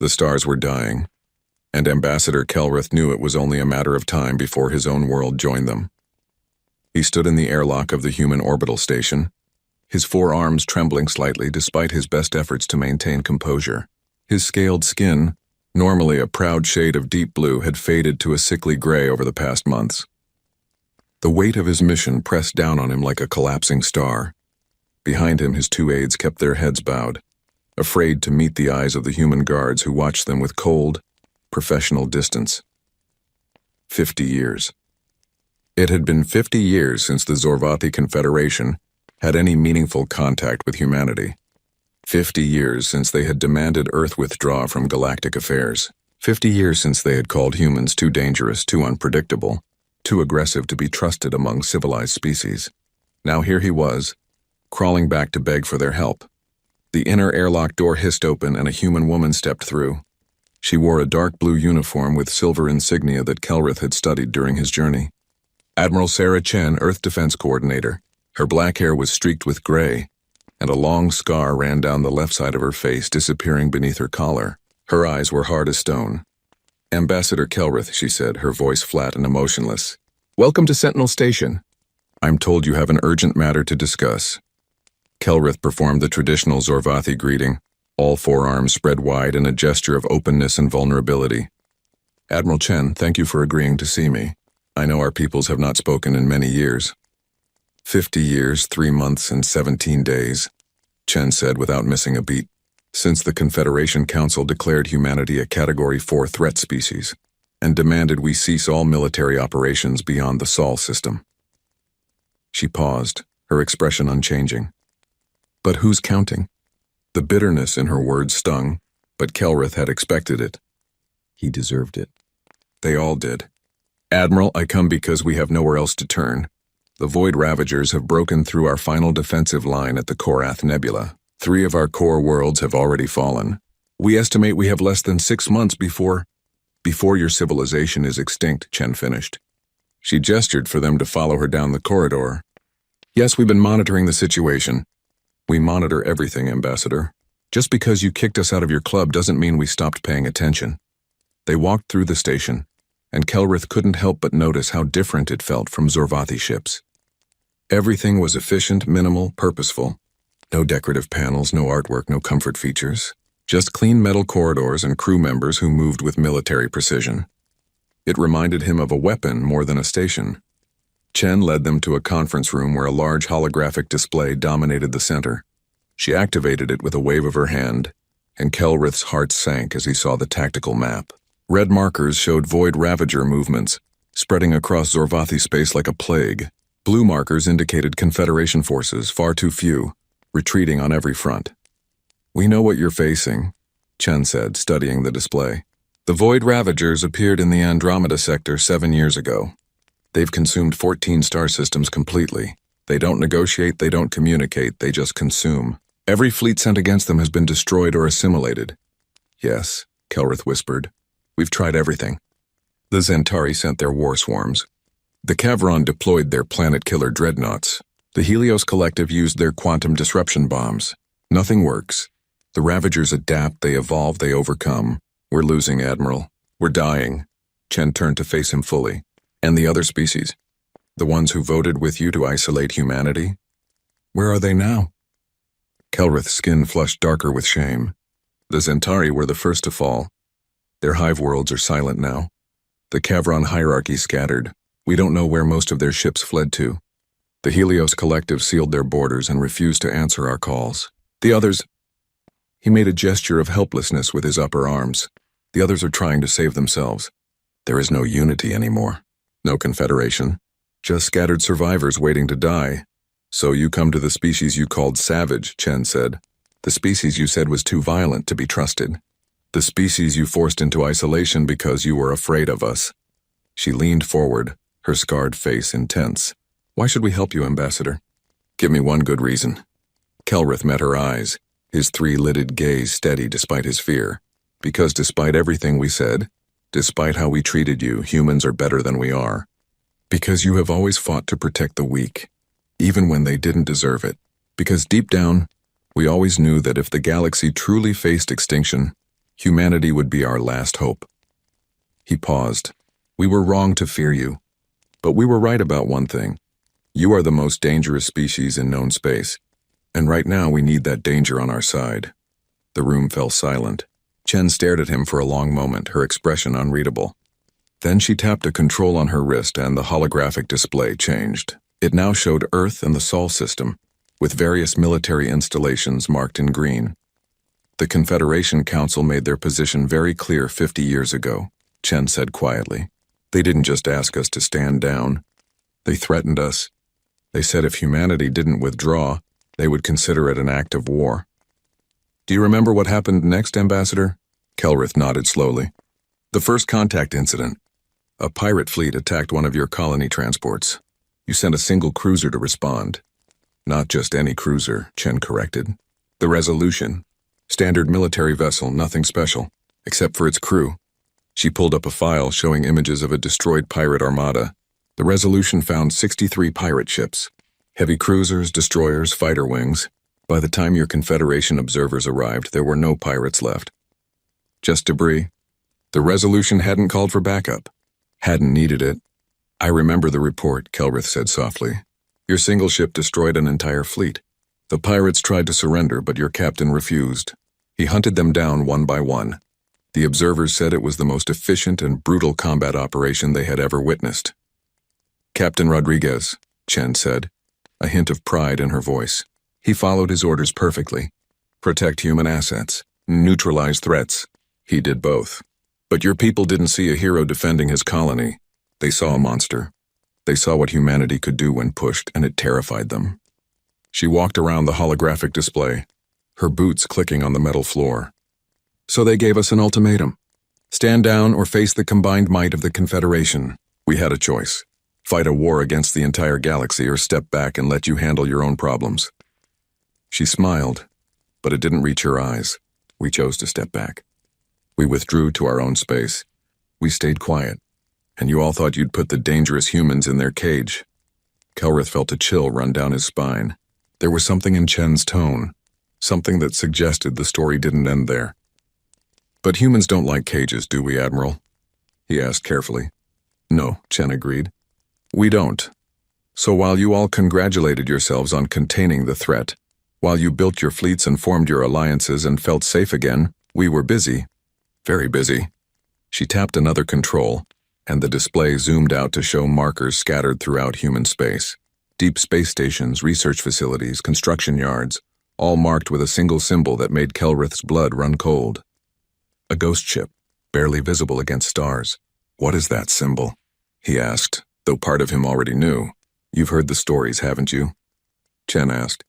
The stars were dying, and Ambassador Kelrith knew it was only a matter of time before his own world joined them. He stood in the airlock of the human orbital station, his forearms trembling slightly despite his best efforts to maintain composure. His scaled skin, normally a proud shade of deep blue, had faded to a sickly gray over the past months. The weight of his mission pressed down on him like a collapsing star. Behind him, his two aides kept their heads bowed, afraid to meet the eyes of the human guards who watched them with cold, professional distance. 50 years. It had been 50 years since the Zorvathi Confederation had any meaningful contact with humanity. 50 years since they had demanded Earth withdraw from galactic affairs. 50 years since they had called humans too dangerous, too unpredictable, too aggressive to be trusted among civilized species. Now here he was, crawling back to beg for their help. The inner airlock door hissed open and a human woman stepped through. She wore a dark blue uniform with silver insignia that Kelrith had studied during his journey. Admiral Sarah Chen, Earth Defense Coordinator. Her black hair was streaked with gray, and a long scar ran down the left side of her face, disappearing beneath her collar. Her eyes were hard as stone. "Ambassador Kelrith," she said, her voice flat and emotionless. "Welcome to Sentinel Station. I'm told you have an urgent matter to discuss." Kelrith performed the traditional Zorvathi greeting, all forearms spread wide in a gesture of openness and vulnerability. "Admiral Chen, thank you for agreeing to see me. I know our peoples have not spoken in many years." 50 years, 3 months, and 17 days, Chen said without missing a beat, since the Confederation Council declared humanity a Category 4 threat species and demanded we cease all military operations beyond the Sol system. She paused, her expression unchanging. But who's counting? The bitterness in her words stung, but Kelrith had expected it. He deserved it. They all did. "Admiral, I come because we have nowhere else to turn. The Void Ravagers have broken through our final defensive line at the Korath Nebula. 3 of our core worlds have already fallen. We estimate we have less than 6 months before your civilization is extinct," Chen finished. She gestured for them to follow her down the corridor. "Yes, we've been monitoring the situation. We monitor everything, Ambassador. Just because you kicked us out of your club doesn't mean we stopped paying attention." They walked through the station, and Kelrith couldn't help but notice how different it felt from Zorvathi ships. Everything was efficient, minimal, purposeful. No decorative panels, no artwork, no comfort features. Just clean metal corridors and crew members who moved with military precision. It reminded him of a weapon more than a station. Chen led them to a conference room where a large holographic display dominated the center. She activated it with a wave of her hand, and Kelrith's heart sank as he saw the tactical map. Red markers showed Void Ravager movements, spreading across Zorvathi space like a plague. Blue markers indicated Confederation forces, far too few, retreating on every front. "We know what you're facing," Chen said, studying the display. "The Void Ravagers appeared in the Andromeda sector 7 years ago. They've consumed 14 star systems completely. They don't negotiate, they don't communicate, they just consume. Every fleet sent against them has been destroyed or assimilated." "Yes," Kelrith whispered. "We've tried everything." The Zentari sent their war swarms. The Kavron deployed their planet-killer dreadnoughts. The Helios Collective used their quantum disruption bombs. Nothing works. The Ravagers adapt, they evolve, they overcome. "We're losing, Admiral. We're dying." Chen turned to face him fully. "And the other species? The ones who voted with you to isolate humanity? Where are they now?" Kelrith's skin flushed darker with shame. The Zentari were the first to fall. Their hive worlds are silent now. The Kavron hierarchy scattered. We don't know where most of their ships fled to. The Helios Collective sealed their borders and refused to answer our calls. The others... He made a gesture of helplessness with his upper arms. "The others are trying to save themselves. There is no unity anymore. No confederation. Just scattered survivors waiting to die." "So you come to the species you called savage," Chen said. "The species you said was too violent to be trusted. The species you forced into isolation because you were afraid of us." She leaned forward, her scarred face intense. "Why should we help you, Ambassador?" "Give me one good reason." Kelrith met her eyes, his 3-lidded gaze steady despite his fear. "Because despite everything we said, despite how we treated you, humans are better than we are. Because you have always fought to protect the weak, even when they didn't deserve it. Because deep down, we always knew that if the galaxy truly faced extinction, Humanity would be our last hope. He paused. We were wrong to fear you. But we were right about one thing. You are the most dangerous species in known space. And right now we need that danger on our side. The room fell silent. Chen stared at him for a long moment, her expression unreadable. Then she tapped a control on her wrist and the holographic display changed. It now showed Earth and the Sol system, with various military installations marked in green. The Confederation Council made their position very clear 50 years ago, Chen said quietly. They didn't just ask us to stand down. They threatened us. They said if humanity didn't withdraw, they would consider it an act of war. Do you remember what happened next, Ambassador? Kelrith nodded slowly. The first contact incident. A pirate fleet attacked one of your colony transports. You sent a single cruiser to respond. Not just any cruiser, Chen corrected. The Resolution. Standard military vessel, nothing special, except for its crew. She pulled up a file showing images of a destroyed pirate armada. The Resolution found 63 pirate ships. Heavy cruisers, destroyers, fighter wings. By the time your Confederation observers arrived, there were no pirates left. Just debris. The Resolution hadn't called for backup. Hadn't needed it. I remember the report, Kelrith said softly. Your single ship destroyed an entire fleet. The pirates tried to surrender, but your captain refused. He hunted them down one by one. The observers said it was the most efficient and brutal combat operation they had ever witnessed. Captain Rodriguez, Chen said, a hint of pride in her voice. He followed his orders perfectly. Protect human assets. Neutralize threats. He did both. But your people didn't see a hero defending his colony. They saw a monster. They saw what humanity could do when pushed, and it terrified them. She walked around the holographic display, her boots clicking on the metal floor. So they gave us an ultimatum. Stand down or face the combined might of the Confederation. We had a choice. Fight a war against the entire galaxy or step back and let you handle your own problems. She smiled, but it didn't reach her eyes. We chose to step back. We withdrew to our own space. We stayed quiet, and you all thought you'd put the dangerous humans in their cage. Kelrith felt a chill run down his spine. There was something in Chen's tone, something that suggested the story didn't end there. But humans don't like cages, do we, Admiral? He asked carefully. No, Chen agreed. We don't. So while you all congratulated yourselves on containing the threat, while you built your fleets and formed your alliances and felt safe again, we were busy. Very busy. She tapped another control, and the display zoomed out to show markers scattered throughout human space. Deep space stations, research facilities, construction yards, all marked with a single symbol that made Kelrith's blood run cold. A ghost ship, barely visible against stars. What is that symbol? He asked, though part of him already knew. You've heard the stories, haven't you? Chen asked.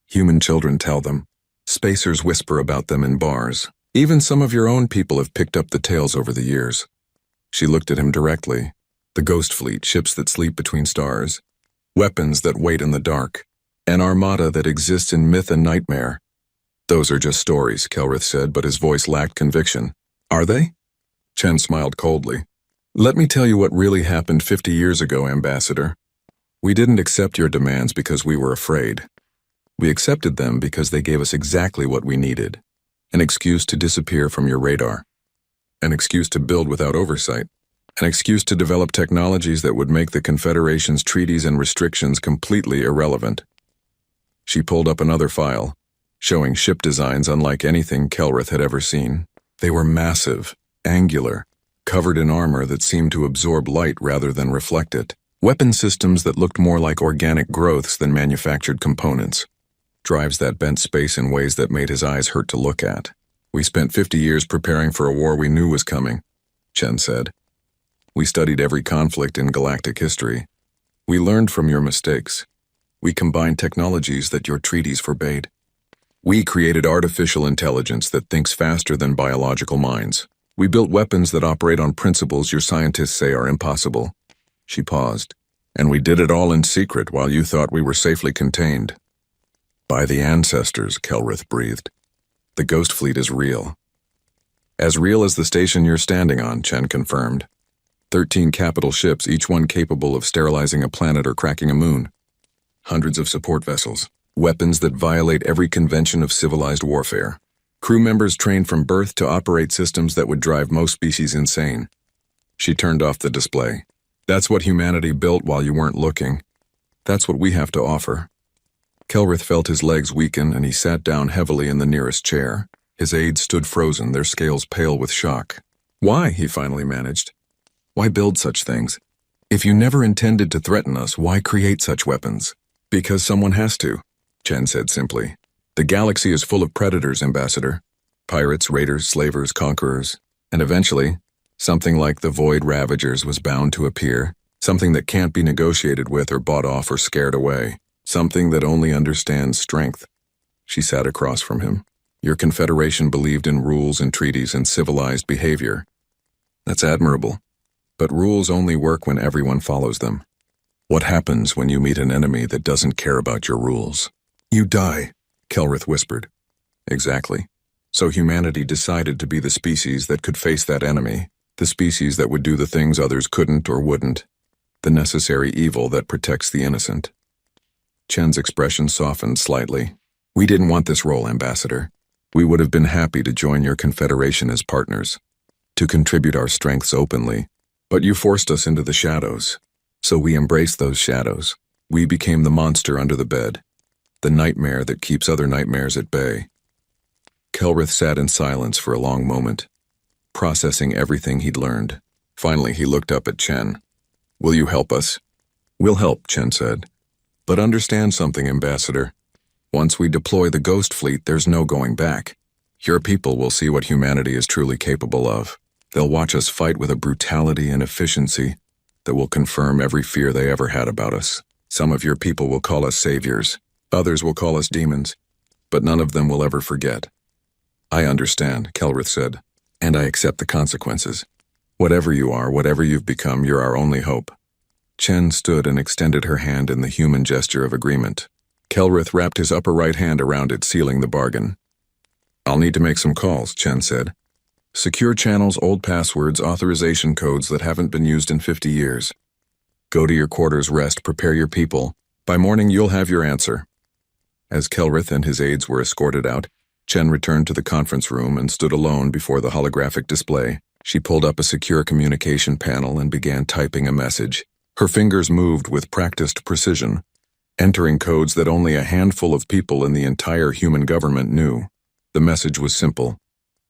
Human children tell them. Spacers whisper about them in bars. Even some of your own people have picked up the tales over the years. She looked at him directly. The ghost fleet, ships that sleep between stars. Weapons that wait in the dark. An armada that exists in myth and nightmare. Those are just stories, Kelrith said, but his voice lacked conviction. Are they? Chen smiled coldly. Let me tell you what really happened 50 years ago, Ambassador. We didn't accept your demands because we were afraid. We accepted them because they gave us exactly what we needed. An excuse to disappear from your radar. An excuse to build without oversight. An excuse to develop technologies that would make the Confederation's treaties and restrictions completely irrelevant. She pulled up another file, showing ship designs unlike anything Kelrith had ever seen. They were massive, angular, covered in armor that seemed to absorb light rather than reflect it. Weapon systems that looked more like organic growths than manufactured components. Drives that bent space in ways that made his eyes hurt to look at. We spent 50 years preparing for a war we knew was coming, Chen said. We studied every conflict in galactic history. We learned from your mistakes. We combined technologies that your treaties forbade. We created artificial intelligence that thinks faster than biological minds. We built weapons that operate on principles your scientists say are impossible. She paused. And we did it all in secret while you thought we were safely contained. By the ancestors, Kelrith breathed. The ghost fleet is real. As real as the station you're standing on, Chen confirmed. 13 capital ships, each one capable of sterilizing a planet or cracking a moon. Hundreds of support vessels. Weapons that violate every convention of civilized warfare. Crew members trained from birth to operate systems that would drive most species insane. She turned off the display. That's what humanity built while you weren't looking. That's what we have to offer. Kelrith felt his legs weaken and he sat down heavily in the nearest chair. His aides stood frozen, their scales pale with shock. Why, he finally managed. Why build such things? If you never intended to threaten us, why create such weapons? Because someone has to, Chen said simply. The galaxy is full of predators, Ambassador. Pirates, raiders, slavers, conquerors. And eventually, something like the Void Ravagers was bound to appear. Something that can't be negotiated with or bought off or scared away. Something that only understands strength. She sat across from him. Your confederation believed in rules and treaties and civilized behavior. That's admirable. But rules only work when everyone follows them. What happens when you meet an enemy that doesn't care about your rules? You die, Kelrith whispered. Exactly. So humanity decided to be the species that could face that enemy, the species that would do the things others couldn't or wouldn't, the necessary evil that protects the innocent. Chen's expression softened slightly. We didn't want this role, Ambassador. We would have been happy to join your confederation as partners, to contribute our strengths openly, but you forced us into the shadows. So we embraced those shadows. We became the monster under the bed, the nightmare that keeps other nightmares at bay. Kelrith sat in silence for a long moment, processing everything he'd learned. Finally, he looked up at Chen. Will you help us? We'll help, Chen said. But understand something, Ambassador. Once we deploy the Ghost Fleet, there's no going back. Your people will see what humanity is truly capable of. They'll watch us fight with a brutality and efficiency that will confirm every fear they ever had about us. Some of your people will call us saviors. Others will call us demons. But none of them will ever forget. I understand, Kelrith said, and I accept the consequences. Whatever you are, whatever you've become, you're our only hope. Chen stood and extended her hand in the human gesture of agreement. Kelrith wrapped his upper right hand around it, sealing the bargain. I'll need to make some calls, Chen said. Secure channels, old passwords, authorization codes that haven't been used in 50 years. Go to your quarters, rest, prepare your people. By morning, you'll have your answer. As Kelrith and his aides were escorted out, Chen returned to the conference room and stood alone before the holographic display. She pulled up a secure communication panel and began typing a message. Her fingers moved with practiced precision, entering codes that only a handful of people in the entire human government knew. The message was simple.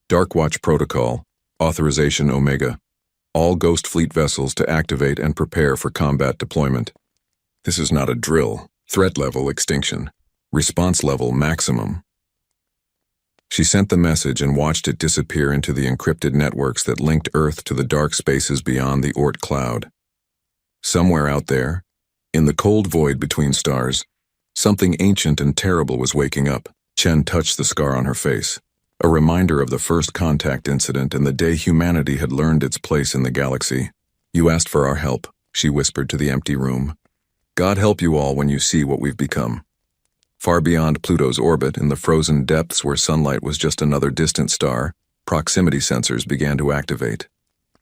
Darkwatch Protocol, Authorization Omega. All Ghost Fleet vessels to activate and prepare for combat deployment. This is not a drill. Threat level extinction. Response level maximum. She sent the message and watched it disappear into the encrypted networks that linked Earth to the dark spaces beyond the Oort cloud. Somewhere out there, in the cold void between stars, something ancient and terrible was waking up. Chen touched the scar on her face, a reminder of the first contact incident and the day humanity had learned its place in the galaxy. You asked for our help, she whispered to the empty room. God help you all when you see what we've become. Far beyond Pluto's orbit, in the frozen depths where sunlight was just another distant star, proximity sensors began to activate.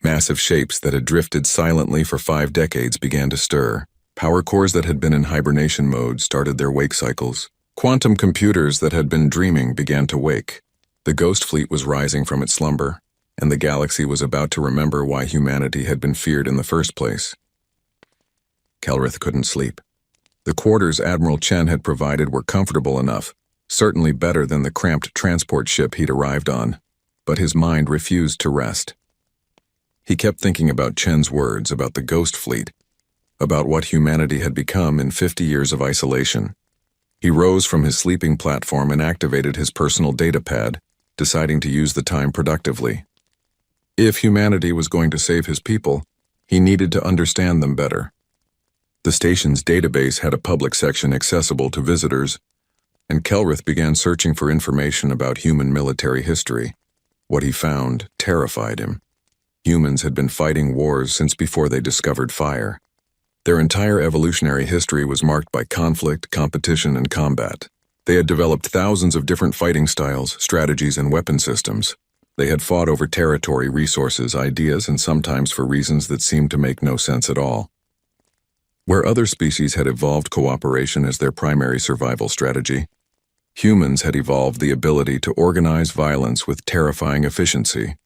Massive shapes that had drifted silently for 5 decades began to stir. Power cores that had been in hibernation mode started their wake cycles. Quantum computers that had been dreaming began to wake. The Ghost Fleet was rising from its slumber, and the galaxy was about to remember why humanity had been feared in the first place. Kelrith couldn't sleep. The quarters Admiral Chen had provided were comfortable enough, certainly better than the cramped transport ship he'd arrived on, but his mind refused to rest. He kept thinking about Chen's words, about the Ghost Fleet, about what humanity had become in 50 years of isolation. He rose from his sleeping platform and activated his personal data pad, deciding to use the time productively. If humanity was going to save his people, he needed to understand them better. The station's database had a public section accessible to visitors, and Kelrith began searching for information about human military history. What he found terrified him. Humans had been fighting wars since before they discovered fire. Their entire evolutionary history was marked by conflict, competition, and combat. They had developed thousands of different fighting styles, strategies, and weapon systems. They had fought over territory, resources, ideas, and sometimes for reasons that seemed to make no sense at all. Where other species had evolved cooperation as their primary survival strategy, Humans had evolved the ability to organize violence with terrifying efficiency.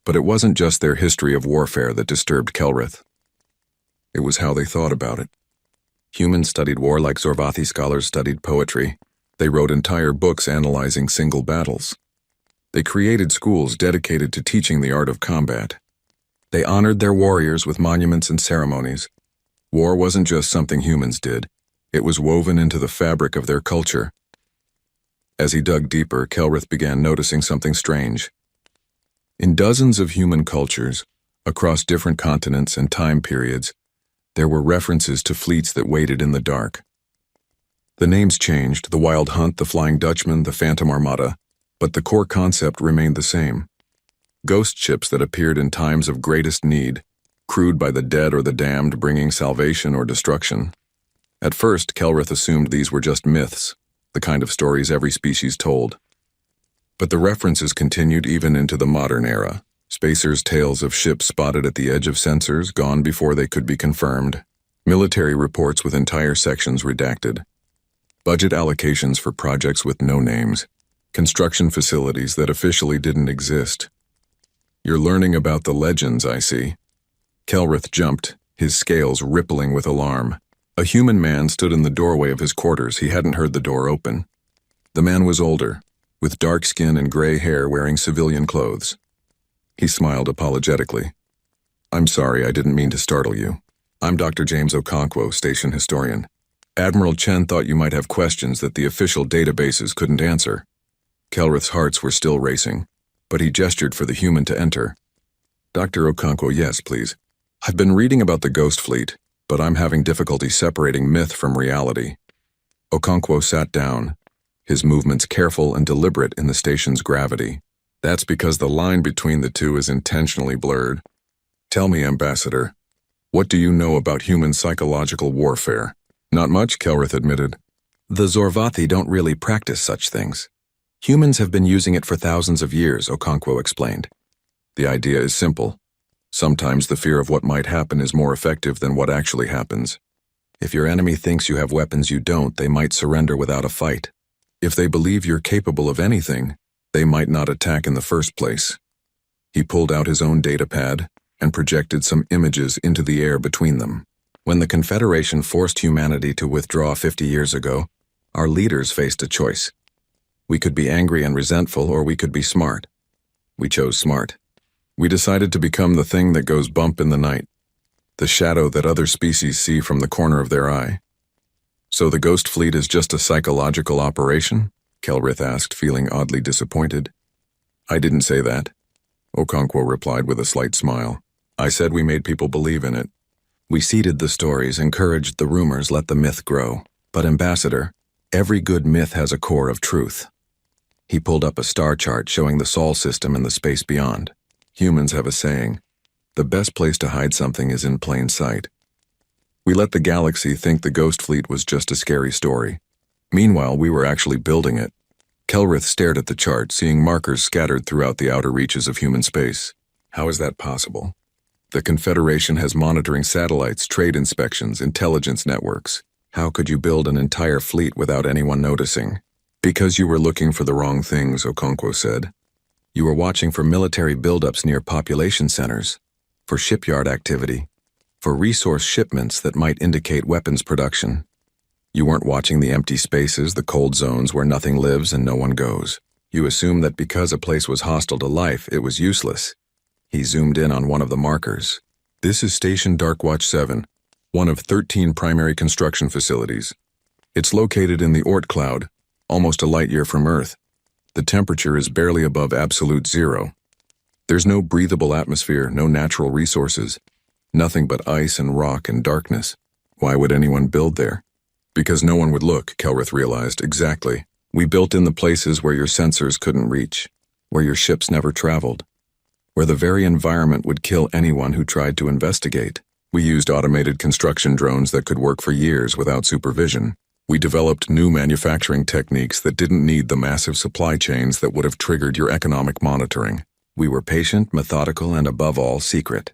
But it wasn't just their history of warfare that disturbed Kelrith. It was how they thought about it. Humans studied war like Zorvathi scholars studied poetry. They wrote entire books analyzing single battles. They created schools dedicated to teaching the art of combat. They honored their warriors with monuments and ceremonies. War wasn't just something humans did. It was woven into the fabric of their culture. As he dug deeper, Kelrith began noticing something strange. In dozens of human cultures, across different continents and time periods, there were references to fleets that waited in the dark. The names changed, the Wild Hunt, the Flying Dutchman, the Phantom Armada, but the core concept remained the same. Ghost ships that appeared in times of greatest need, crewed by the dead or the damned, bringing salvation or destruction. At first, Kelrith assumed these were just myths, the kind of stories every species told. But the references continued even into the modern era. Spacers' tales of ships spotted at the edge of sensors, gone before they could be confirmed. Military reports with entire sections redacted. Budget allocations for projects with no names. Construction facilities that officially didn't exist. You're learning about the legends, I see. Kelrith jumped, his scales rippling with alarm. A human man stood in the doorway of his quarters. He hadn't heard the door open. The man was older, with dark skin and gray hair, wearing civilian clothes. He smiled apologetically. I'm sorry, I didn't mean to startle you. I'm Dr. James Okonkwo, station historian. Admiral Chen thought you might have questions that the official databases couldn't answer. Kelrith's hearts were still racing, but he gestured for the human to enter. Dr. Okonkwo, yes, please. I've been reading about the Ghost Fleet, but I'm having difficulty separating myth from reality. Okonkwo sat down, his movements careful and deliberate in the station's gravity. That's because the line between the two is intentionally blurred. Tell me, Ambassador, what do you know about human psychological warfare? Not much, Kelrith admitted. The Zorvathi don't really practice such things. Humans have been using it for thousands of years, Okonkwo explained. The idea is simple. Sometimes the fear of what might happen is more effective than what actually happens. If your enemy thinks you have weapons you don't, they might surrender without a fight. If they believe you're capable of anything, they might not attack in the first place. He pulled out his own datapad and projected some images into the air between them. When the Confederation forced humanity to withdraw 50 years ago, our leaders faced a choice. We could be angry and resentful, or we could be smart. We chose smart. We decided to become the thing that goes bump in the night, the shadow that other species see from the corner of their eye. So the Ghost Fleet is just a psychological operation? Kelrith asked, feeling oddly disappointed. I didn't say that, Okonkwo replied with a slight smile. I said we made people believe in it. We seeded the stories, encouraged the rumors, let the myth grow. But Ambassador, every good myth has a core of truth. He pulled up a star chart showing the Sol system and the space beyond. Humans have a saying, the best place to hide something is in plain sight. We let the galaxy think the Ghost Fleet was just a scary story. Meanwhile, we were actually building it. Kelrith stared at the chart, seeing markers scattered throughout the outer reaches of human space. How is that possible? The Confederation has monitoring satellites, trade inspections, intelligence networks. How could you build an entire fleet without anyone noticing? Because you were looking for the wrong things, Okonkwo said. You were watching for military buildups near population centers, for shipyard activity, for resource shipments that might indicate weapons production. You weren't watching the empty spaces, the cold zones where nothing lives and no one goes. You assumed that because a place was hostile to life, it was useless. He zoomed in on one of the markers. This is Station Darkwatch 7, one of 13 primary construction facilities. It's located in the Oort cloud, almost a light year from Earth. The temperature is barely above absolute zero. There's no breathable atmosphere, no natural resources. Nothing but ice and rock and darkness. Why would anyone build there? Because no one would look, Kelrith realized. Exactly. We built in the places where your sensors couldn't reach, where your ships never traveled, where the very environment would kill anyone who tried to investigate. We used automated construction drones that could work for years without supervision. We developed new manufacturing techniques that didn't need the massive supply chains that would have triggered your economic monitoring. We were patient, methodical, and above all, secret.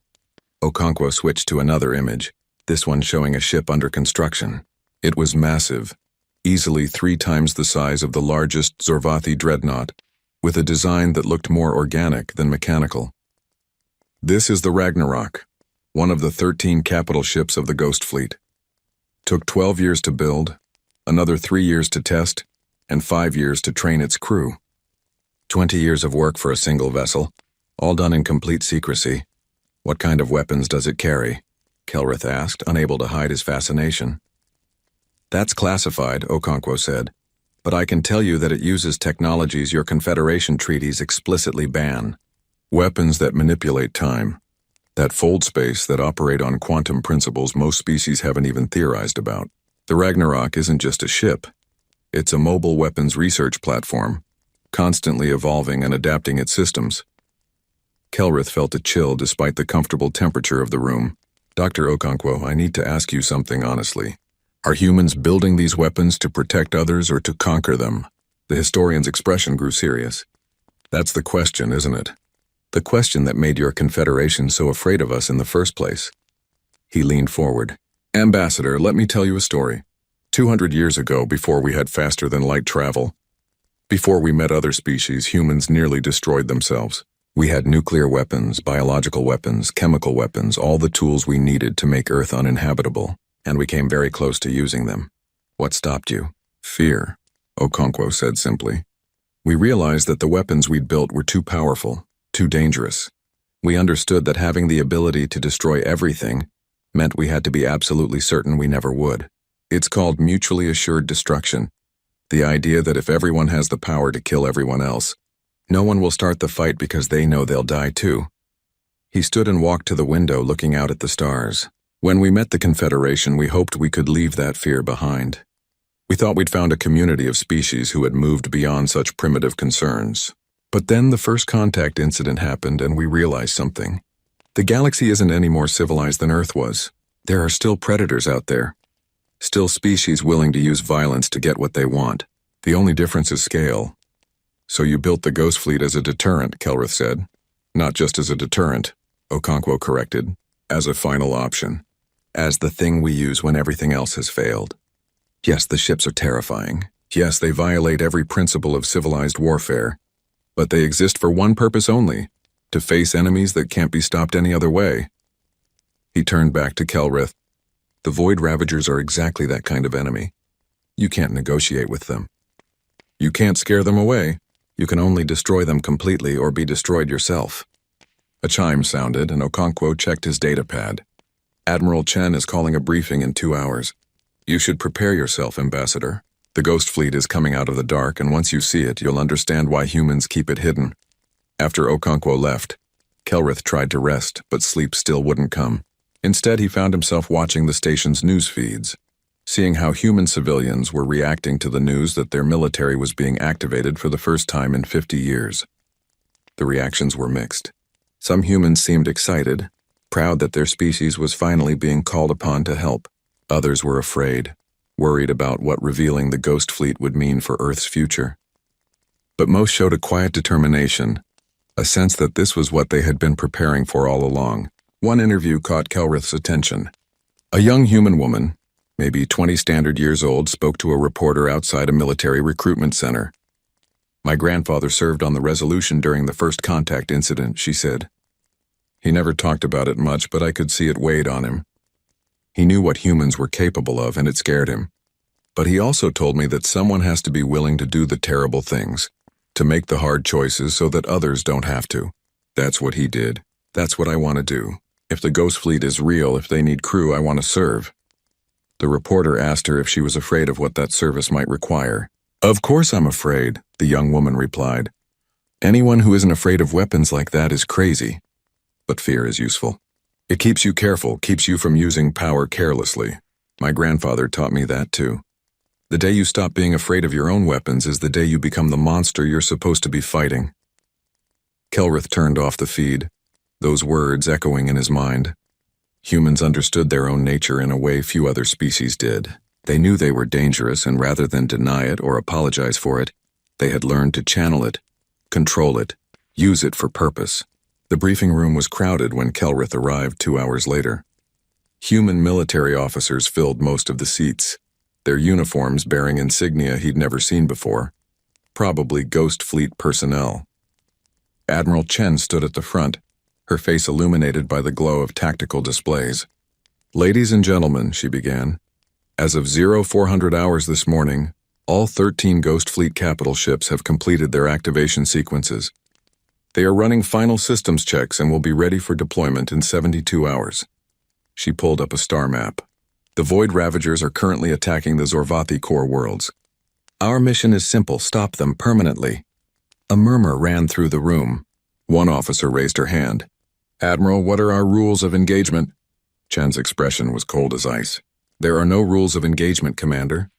Okonkwo switched to another image, this one showing a ship under construction. It was massive, easily 3 times the size of the largest Zorvathi dreadnought, with a design that looked more organic than mechanical. This is the Ragnarok, one of the 13 capital ships of the Ghost Fleet. Took 12 years to build, another 3 years to test, and 5 years to train its crew. 20 years of work for a single vessel, all done in complete secrecy. What kind of weapons does it carry? Kelrith asked, unable to hide his fascination. That's classified, Okonkwo said, but I can tell you that it uses technologies your Confederation treaties explicitly ban. Weapons that manipulate time, that fold space that operate on quantum principles most species haven't even theorized about. The Ragnarok isn't just a ship. It's a mobile weapons research platform, constantly evolving and adapting its systems. Kelrith felt a chill despite the comfortable temperature of the room. Dr. Okonkwo, I need to ask you something honestly. Are humans building these weapons to protect others or to conquer them? The historian's expression grew serious. That's the question, isn't it? The question that made your Confederation so afraid of us in the first place. He leaned forward. Ambassador, let me tell you a story. 200 years ago, before we had faster-than-light travel, before we met other species, humans nearly destroyed themselves. We had nuclear weapons, biological weapons, chemical weapons, all the tools we needed to make Earth uninhabitable, and we came very close to using them. What stopped you? Fear, Okonkwo said simply. We realized that the weapons we'd built were too powerful, too dangerous. We understood that having the ability to destroy everything meant we had to be absolutely certain we never would. It's called mutually assured destruction. The idea that if everyone has the power to kill everyone else, no one will start the fight because they know they'll die too. He stood and walked to the window looking out at the stars. When we met the Confederation, we hoped we could leave that fear behind. We thought we'd found a community of species who had moved beyond such primitive concerns. But then the first contact incident happened and we realized something. The galaxy isn't any more civilized than Earth was. There are still predators out there. Still species willing to use violence to get what they want. The only difference is scale. So you built the Ghost Fleet as a deterrent, Kelrith said. Not just as a deterrent, Okonkwo corrected. As a final option. As the thing we use when everything else has failed. Yes, the ships are terrifying. Yes, they violate every principle of civilized warfare. But they exist for one purpose only. To face enemies that can't be stopped any other way. He turned back to Kelrith. The Void Ravagers are exactly that kind of enemy. You can't negotiate with them. You can't scare them away. You can only destroy them completely or be destroyed yourself. A chime sounded and Okonkwo checked his datapad. Admiral Chen is calling a briefing in 2 hours. You should prepare yourself, Ambassador. The Ghost Fleet is coming out of the dark, and once you see it, you'll understand why humans keep it hidden. After Okonkwo left, Kelrith tried to rest, but sleep still wouldn't come. Instead, he found himself watching the station's news feeds, seeing how human civilians were reacting to the news that their military was being activated for the first time in 50 years. The reactions were mixed. Some humans seemed excited, proud that their species was finally being called upon to help. Others were afraid, worried about what revealing the Ghost Fleet would mean for Earth's future. But most showed a quiet determination, a sense that this was what they had been preparing for all along. One interview caught Kelrith's attention. A young human woman, maybe 20 standard years old, spoke to a reporter outside a military recruitment center. My grandfather served on the Resolution during the first contact incident, she said. He never talked about it much, but I could see it weighed on him. He knew what humans were capable of, and it scared him. But he also told me that someone has to be willing to do the terrible things, to make the hard choices so that others don't have to. That's what he did. That's what I want to do. If the Ghost Fleet is real, if they need crew, I want to serve. The reporter asked her if she was afraid of what that service might require. Of course I'm afraid, the young woman replied. Anyone who isn't afraid of weapons like that is crazy. But fear is useful. It keeps you careful, keeps you from using power carelessly. My grandfather taught me that too. The day you stop being afraid of your own weapons is the day you become the monster you're supposed to be fighting. Kelrith turned off the feed, those words echoing in his mind. Humans understood their own nature in a way few other species did. They knew they were dangerous, and rather than deny it or apologize for it, they had learned to channel it, control it, use it for purpose. The briefing room was crowded when Kelrith arrived 2 hours later. Human military officers filled most of the seats. their uniforms bearing insignia he'd never seen before, probably Ghost Fleet personnel. Admiral Chen stood at the front, her face illuminated by the glow of tactical displays. "Ladies and gentlemen," she began, "as of 0400 hours this morning, all 13 Ghost Fleet capital ships have completed their activation sequences. They are running final systems checks and will be ready for deployment in 72 hours. She pulled up a star map. "The Void Ravagers are currently attacking the Zorvathi core worlds. Our mission is simple: stop them permanently." A murmur ran through the room. One officer raised her hand. "Admiral, what are our rules of engagement?" Chen's expression was cold as ice. "There are no rules of engagement, Commander.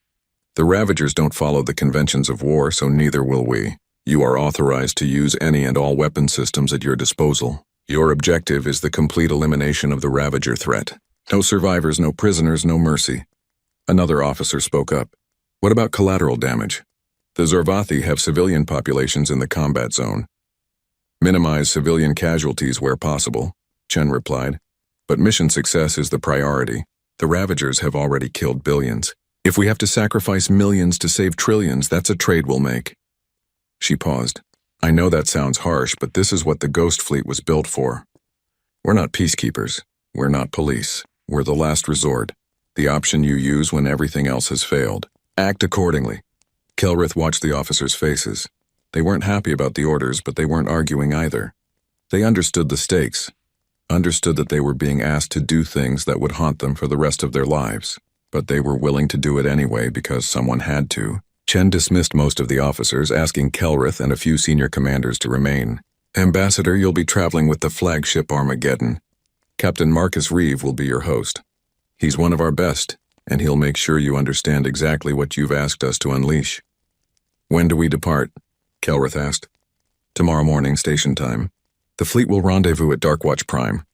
The Ravagers don't follow the conventions of war, so neither will we. You are authorized to use any and all weapon systems at your disposal. Your objective is the complete elimination of the Ravager threat. No survivors, no prisoners, no mercy." Another officer spoke up. "What about collateral damage? The Zorvathi have civilian populations in the combat zone. Minimize civilian casualties where possible," Chen replied. "But mission success is the priority. The Ravagers have already killed billions. If we have to sacrifice millions to save trillions, that's a trade we'll make." She paused. "I know that sounds harsh, but this is what the Ghost Fleet was built for. We're not peacekeepers. We're not police. We're the last resort, the option you use when everything else has failed. Act accordingly." Kelrith watched the officers' faces. They weren't happy about the orders, but they weren't arguing either. They understood the stakes, understood that they were being asked to do things that would haunt them for the rest of their lives, but they were willing to do it anyway because someone had to. Chen dismissed most of the officers, asking Kelrith and a few senior commanders to remain. "Ambassador, you'll be traveling with the flagship Armageddon. Captain Marcus Reeve will be your host. He's one of our best, and he'll make sure you understand exactly what you've asked us to unleash." "When do we depart?" Kelrith asked. "Tomorrow morning, station time. The fleet will rendezvous at Darkwatch Prime.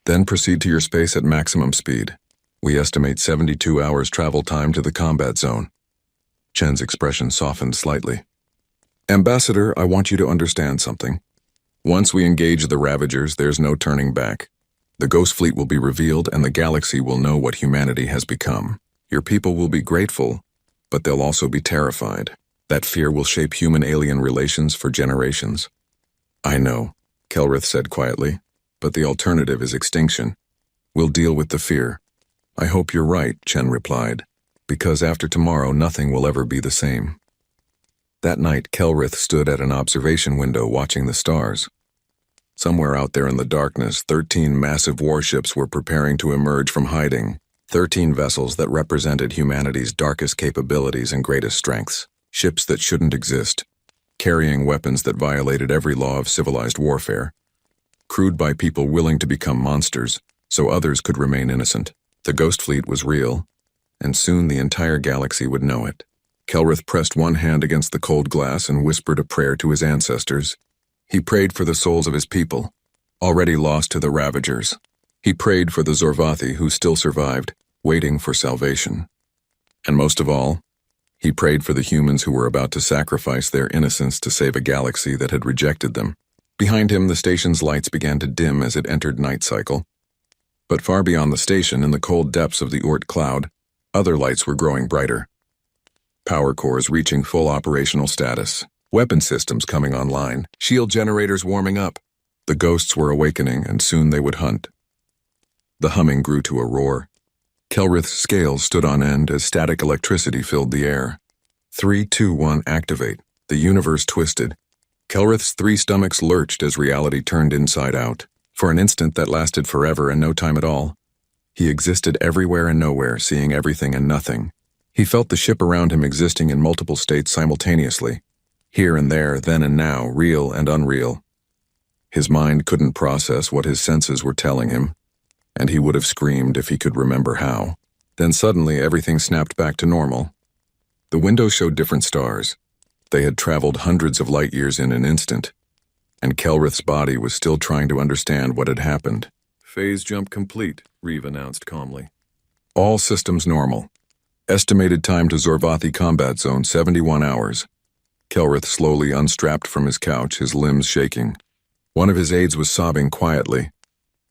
Then proceed to your space at maximum speed. We estimate 72 hours travel time to the combat zone." Chen's expression softened slightly. "Ambassador, I want you to understand something. Once we engage the Ravagers, there's no turning back. The Ghost Fleet will be revealed and the galaxy will know what humanity has become. Your people will be grateful, but they'll also be terrified. That fear will shape human-alien relations for generations." "I know," Kelrith said quietly, "but the alternative is extinction. We'll deal with the fear." "I hope you're right," Chen replied, "because after tomorrow nothing will ever be the same." That night, Kelrith stood at an observation window watching the stars. Somewhere out there in the darkness, 13 massive warships were preparing to emerge from hiding. 13 vessels that represented humanity's darkest capabilities and greatest strengths. Ships that shouldn't exist, carrying weapons that violated every law of civilized warfare. Crewed by people willing to become monsters, so others could remain innocent. The Ghost Fleet was real, and soon the entire galaxy would know it. Kelrith pressed one hand against the cold glass and whispered a prayer to his ancestors. He prayed for the souls of his people, already lost to the Ravagers. He prayed for the Zorvathi who still survived, waiting for salvation. And most of all, he prayed for the humans who were about to sacrifice their innocence to save a galaxy that had rejected them. Behind him, the station's lights began to dim as it entered night cycle. But far beyond the station, in the cold depths of the Oort cloud, other lights were growing brighter. Power cores reaching full operational status. Weapon systems coming online. Shield generators warming up. The ghosts were awakening, and soon they would hunt. The humming grew to a roar. Kelrith's scales stood on end as static electricity filled the air. 3, 2, 1, activate. The universe twisted. Kelrith's 3 stomachs lurched as reality turned inside out. For an instant that lasted forever and no time at all. He existed everywhere and nowhere, seeing everything and nothing. He felt the ship around him existing in multiple states simultaneously. Here and there, then and now, real and unreal. His mind couldn't process what his senses were telling him, and he would have screamed if he could remember how. Then suddenly everything snapped back to normal. The windows showed different stars. They had traveled hundreds of light years in an instant, and Kelrith's body was still trying to understand what had happened. "Phase jump complete," Reeve announced calmly. "All systems normal. Estimated time to Zorvathi combat zone 71 hours. Kelrith slowly unstrapped from his couch, his limbs shaking. One of his aides was sobbing quietly.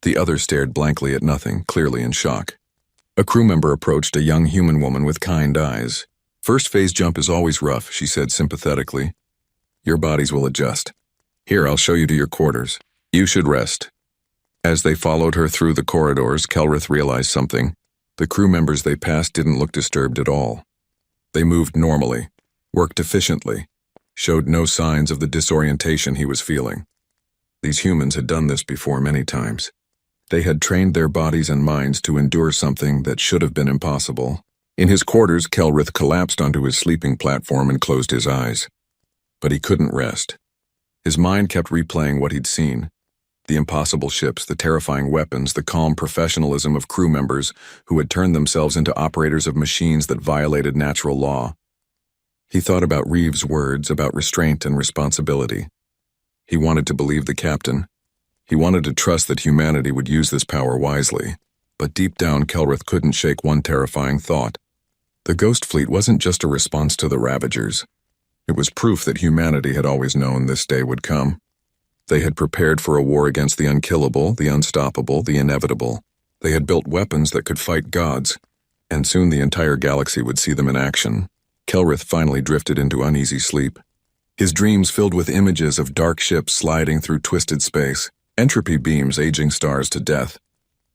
The other stared blankly at nothing, clearly in shock. A crew member approached a young human woman with kind eyes. "First phase jump is always rough," she said sympathetically. "Your bodies will adjust. Here, I'll show you to your quarters. You should rest." As they followed her through the corridors, Kelrith realized something. The crew members they passed didn't look disturbed at all. They moved normally, worked efficiently, showed no signs of the disorientation he was feeling. These humans had done this before many times. They had trained their bodies and minds to endure something that should have been impossible. In his quarters, Kelrith collapsed onto his sleeping platform and closed his eyes. But he couldn't rest. His mind kept replaying what he'd seen. The impossible ships, the terrifying weapons, the calm professionalism of crew members who had turned themselves into operators of machines that violated natural law. He thought about Reeves' words about restraint and responsibility. He wanted to believe the captain. He wanted to trust that humanity would use this power wisely. But deep down, Kelrith couldn't shake one terrifying thought. The Ghost Fleet wasn't just a response to the Ravagers. It was proof that humanity had always known this day would come. They had prepared for a war against the unkillable, the unstoppable, the inevitable. They had built weapons that could fight gods, and soon the entire galaxy would see them in action. Kelrith finally drifted into uneasy sleep. His dreams filled with images of dark ships sliding through twisted space, entropy beams aging stars to death,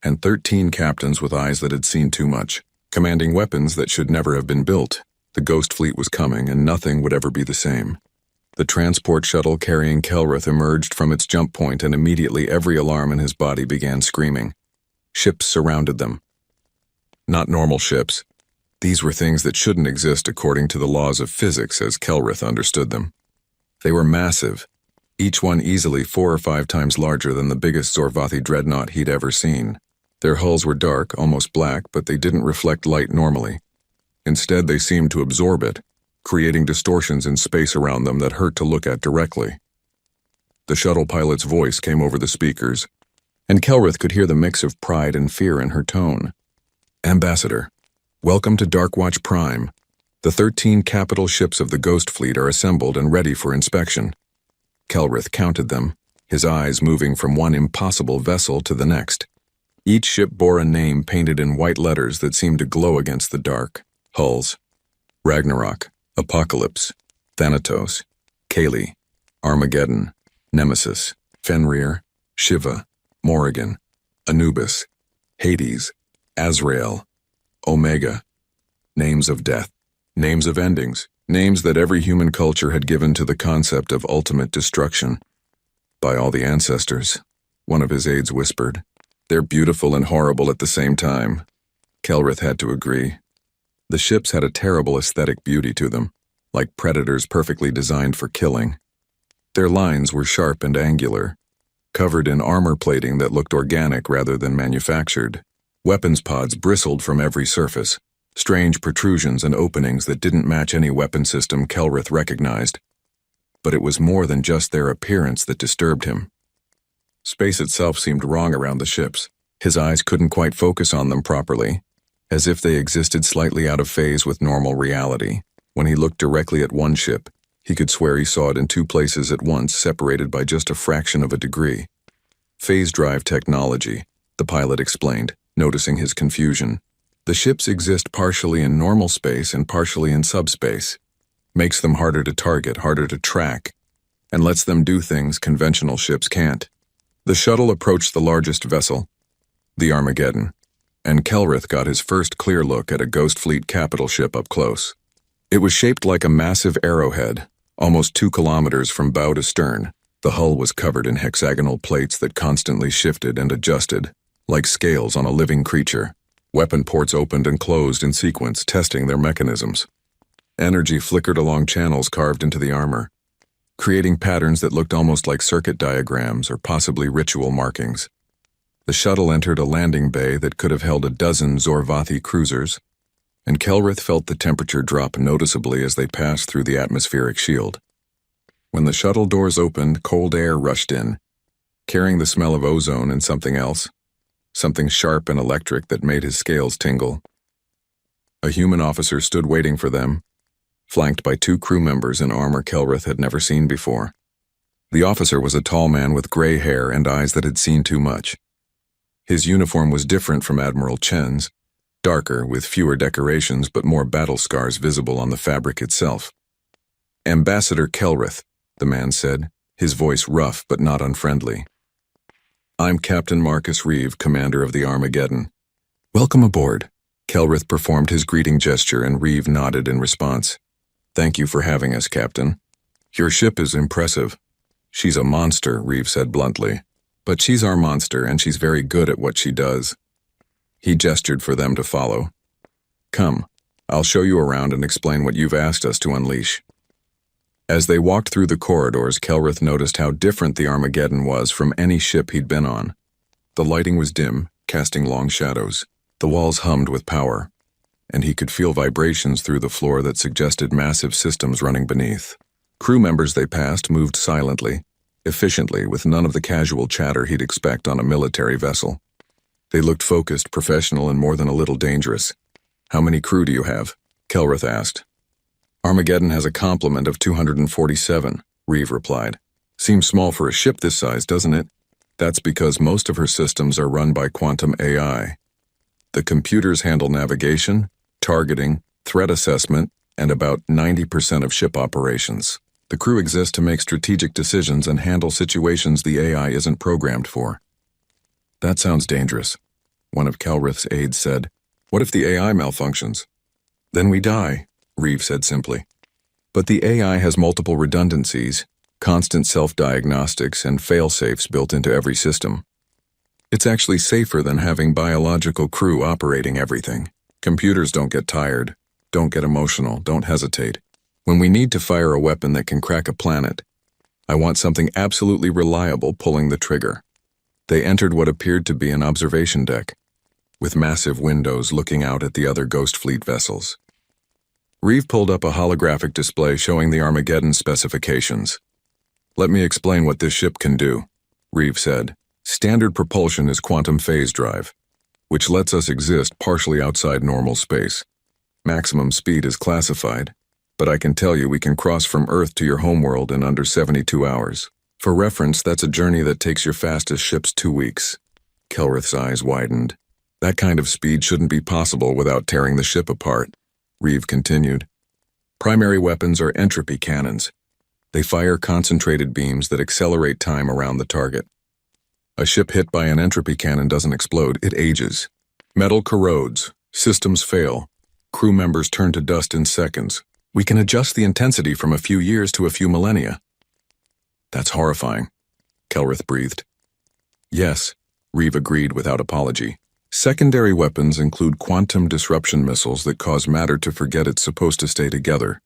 and 13 captains with eyes that had seen too much, commanding weapons that should never have been built. The Ghost Fleet was coming, and nothing would ever be the same. The transport shuttle carrying Kelrith emerged from its jump point, and immediately every alarm in his body began screaming. Ships surrounded them. Not normal ships. These were things that shouldn't exist according to the laws of physics as Kelrith understood them. They were massive, each one easily 4 or 5 times larger than the biggest Zorvathi dreadnought he'd ever seen. Their hulls were dark, almost black, but they didn't reflect light normally. Instead, they seemed to absorb it, creating distortions in space around them that hurt to look at directly. The shuttle pilot's voice came over the speakers, and Kelrith could hear the mix of pride and fear in her tone. "Ambassador, welcome to Darkwatch Prime. The 13 capital ships of the Ghost Fleet are assembled and ready for inspection." Kelrith counted them, his eyes moving from one impossible vessel to the next. Each ship bore a name painted in white letters that seemed to glow against the dark. Hulls: Ragnarok, Apocalypse, Thanatos, Kali, Armageddon, Nemesis, Fenrir, Shiva, Morrigan, Anubis, Hades, Azrael, Omega. Names of death, names of endings, names that every human culture had given to the concept of ultimate destruction. "By all the ancestors," one of his aides whispered. "They're beautiful and horrible at the same time." Kelrith had to agree. The ships had a terrible aesthetic beauty to them, like predators perfectly designed for killing. Their lines were sharp and angular, covered in armor plating that looked organic rather than manufactured. Weapons pods bristled from every surface, strange protrusions and openings that didn't match any weapon system Kelrith recognized. But it was more than just their appearance that disturbed him. Space itself seemed wrong around the ships. His eyes couldn't quite focus on them properly, as if they existed slightly out of phase with normal reality. When he looked directly at one ship, he could swear he saw it in 2 places at once, separated by just a fraction of a degree. "Phase drive technology," the pilot explained, noticing his confusion. "The ships exist partially in normal space and partially in subspace. Makes them harder to target, harder to track, and lets them do things conventional ships can't." The shuttle approached the largest vessel, the Armageddon, and Kelrith got his first clear look at a Ghost Fleet capital ship up close. It was shaped like a massive arrowhead, almost 2 kilometers from bow to stern. The hull was covered in hexagonal plates that constantly shifted and adjusted, like scales on a living creature. Weapon ports opened and closed in sequence, testing their mechanisms. Energy flickered along channels carved into the armor, creating patterns that looked almost like circuit diagrams or possibly ritual markings. The shuttle entered a landing bay that could have held a dozen Zorvathi cruisers, and Kelrith felt the temperature drop noticeably as they passed through the atmospheric shield. When the shuttle doors opened, cold air rushed in, carrying the smell of ozone and something else, something sharp and electric that made his scales tingle. A human officer stood waiting for them, flanked by 2 crew members in armor Kelrith had never seen before. The officer was a tall man with gray hair and eyes that had seen too much. His uniform was different from Admiral Chen's, darker with fewer decorations but more battle scars visible on the fabric itself. Ambassador Kelrith, the man said, his voice rough but not unfriendly. I'm Captain Marcus Reeve, commander of the Armageddon. Welcome aboard. Kelrith performed his greeting gesture and Reeve nodded in response. Thank you for having us, Captain. Your ship is impressive. She's a monster, Reeve said bluntly. But she's our monster and she's very good at what she does. He gestured for them to follow. Come, I'll show you around and explain what you've asked us to unleash. As they walked through the corridors, Kelrith noticed how different the Armageddon was from any ship he'd been on. The lighting was dim, casting long shadows. The walls hummed with power, and he could feel vibrations through the floor that suggested massive systems running beneath. Crew members they passed moved silently, efficiently, with none of the casual chatter he'd expect on a military vessel. They looked focused, professional, and more than a little dangerous. How many crew do you have? Kelrith asked. Armageddon has a complement of 247, Reeve replied. Seems small for a ship this size, doesn't it? That's because most of her systems are run by quantum AI. The computers handle navigation, targeting, threat assessment, and about 90% of ship operations. The crew exists to make strategic decisions and handle situations the AI isn't programmed for. That sounds dangerous, one of Kelrith's aides said. What if the AI malfunctions? Then we die, Reeve said simply. But the AI has multiple redundancies, constant self-diagnostics, and fail-safes built into every system. It's actually safer than having biological crew operating everything. Computers don't get tired, don't get emotional, don't hesitate. When we need to fire a weapon that can crack a planet, I want something absolutely reliable pulling the trigger. They entered what appeared to be an observation deck, with massive windows looking out at the other Ghost Fleet vessels. Reeve pulled up a holographic display showing the Armageddon specifications. Let me explain what this ship can do, Reeve said. Standard propulsion is quantum phase drive, which lets us exist partially outside normal space. Maximum speed is classified, but I can tell you we can cross from Earth to your homeworld in under 72 hours. For reference, that's a journey that takes your fastest ships 2 weeks. Kelrith's eyes widened. That kind of speed shouldn't be possible without tearing the ship apart, Reeve continued. Primary weapons are entropy cannons. They fire concentrated beams that accelerate time around the target. A ship hit by an entropy cannon doesn't explode, it ages. Metal corrodes, systems fail, crew members turn to dust in seconds. We can adjust the intensity from a few years to a few millennia. That's horrifying, Kelrith breathed. Yes, Reeve agreed without apology. Secondary weapons include quantum disruption missiles that cause matter to forget it's supposed to stay together,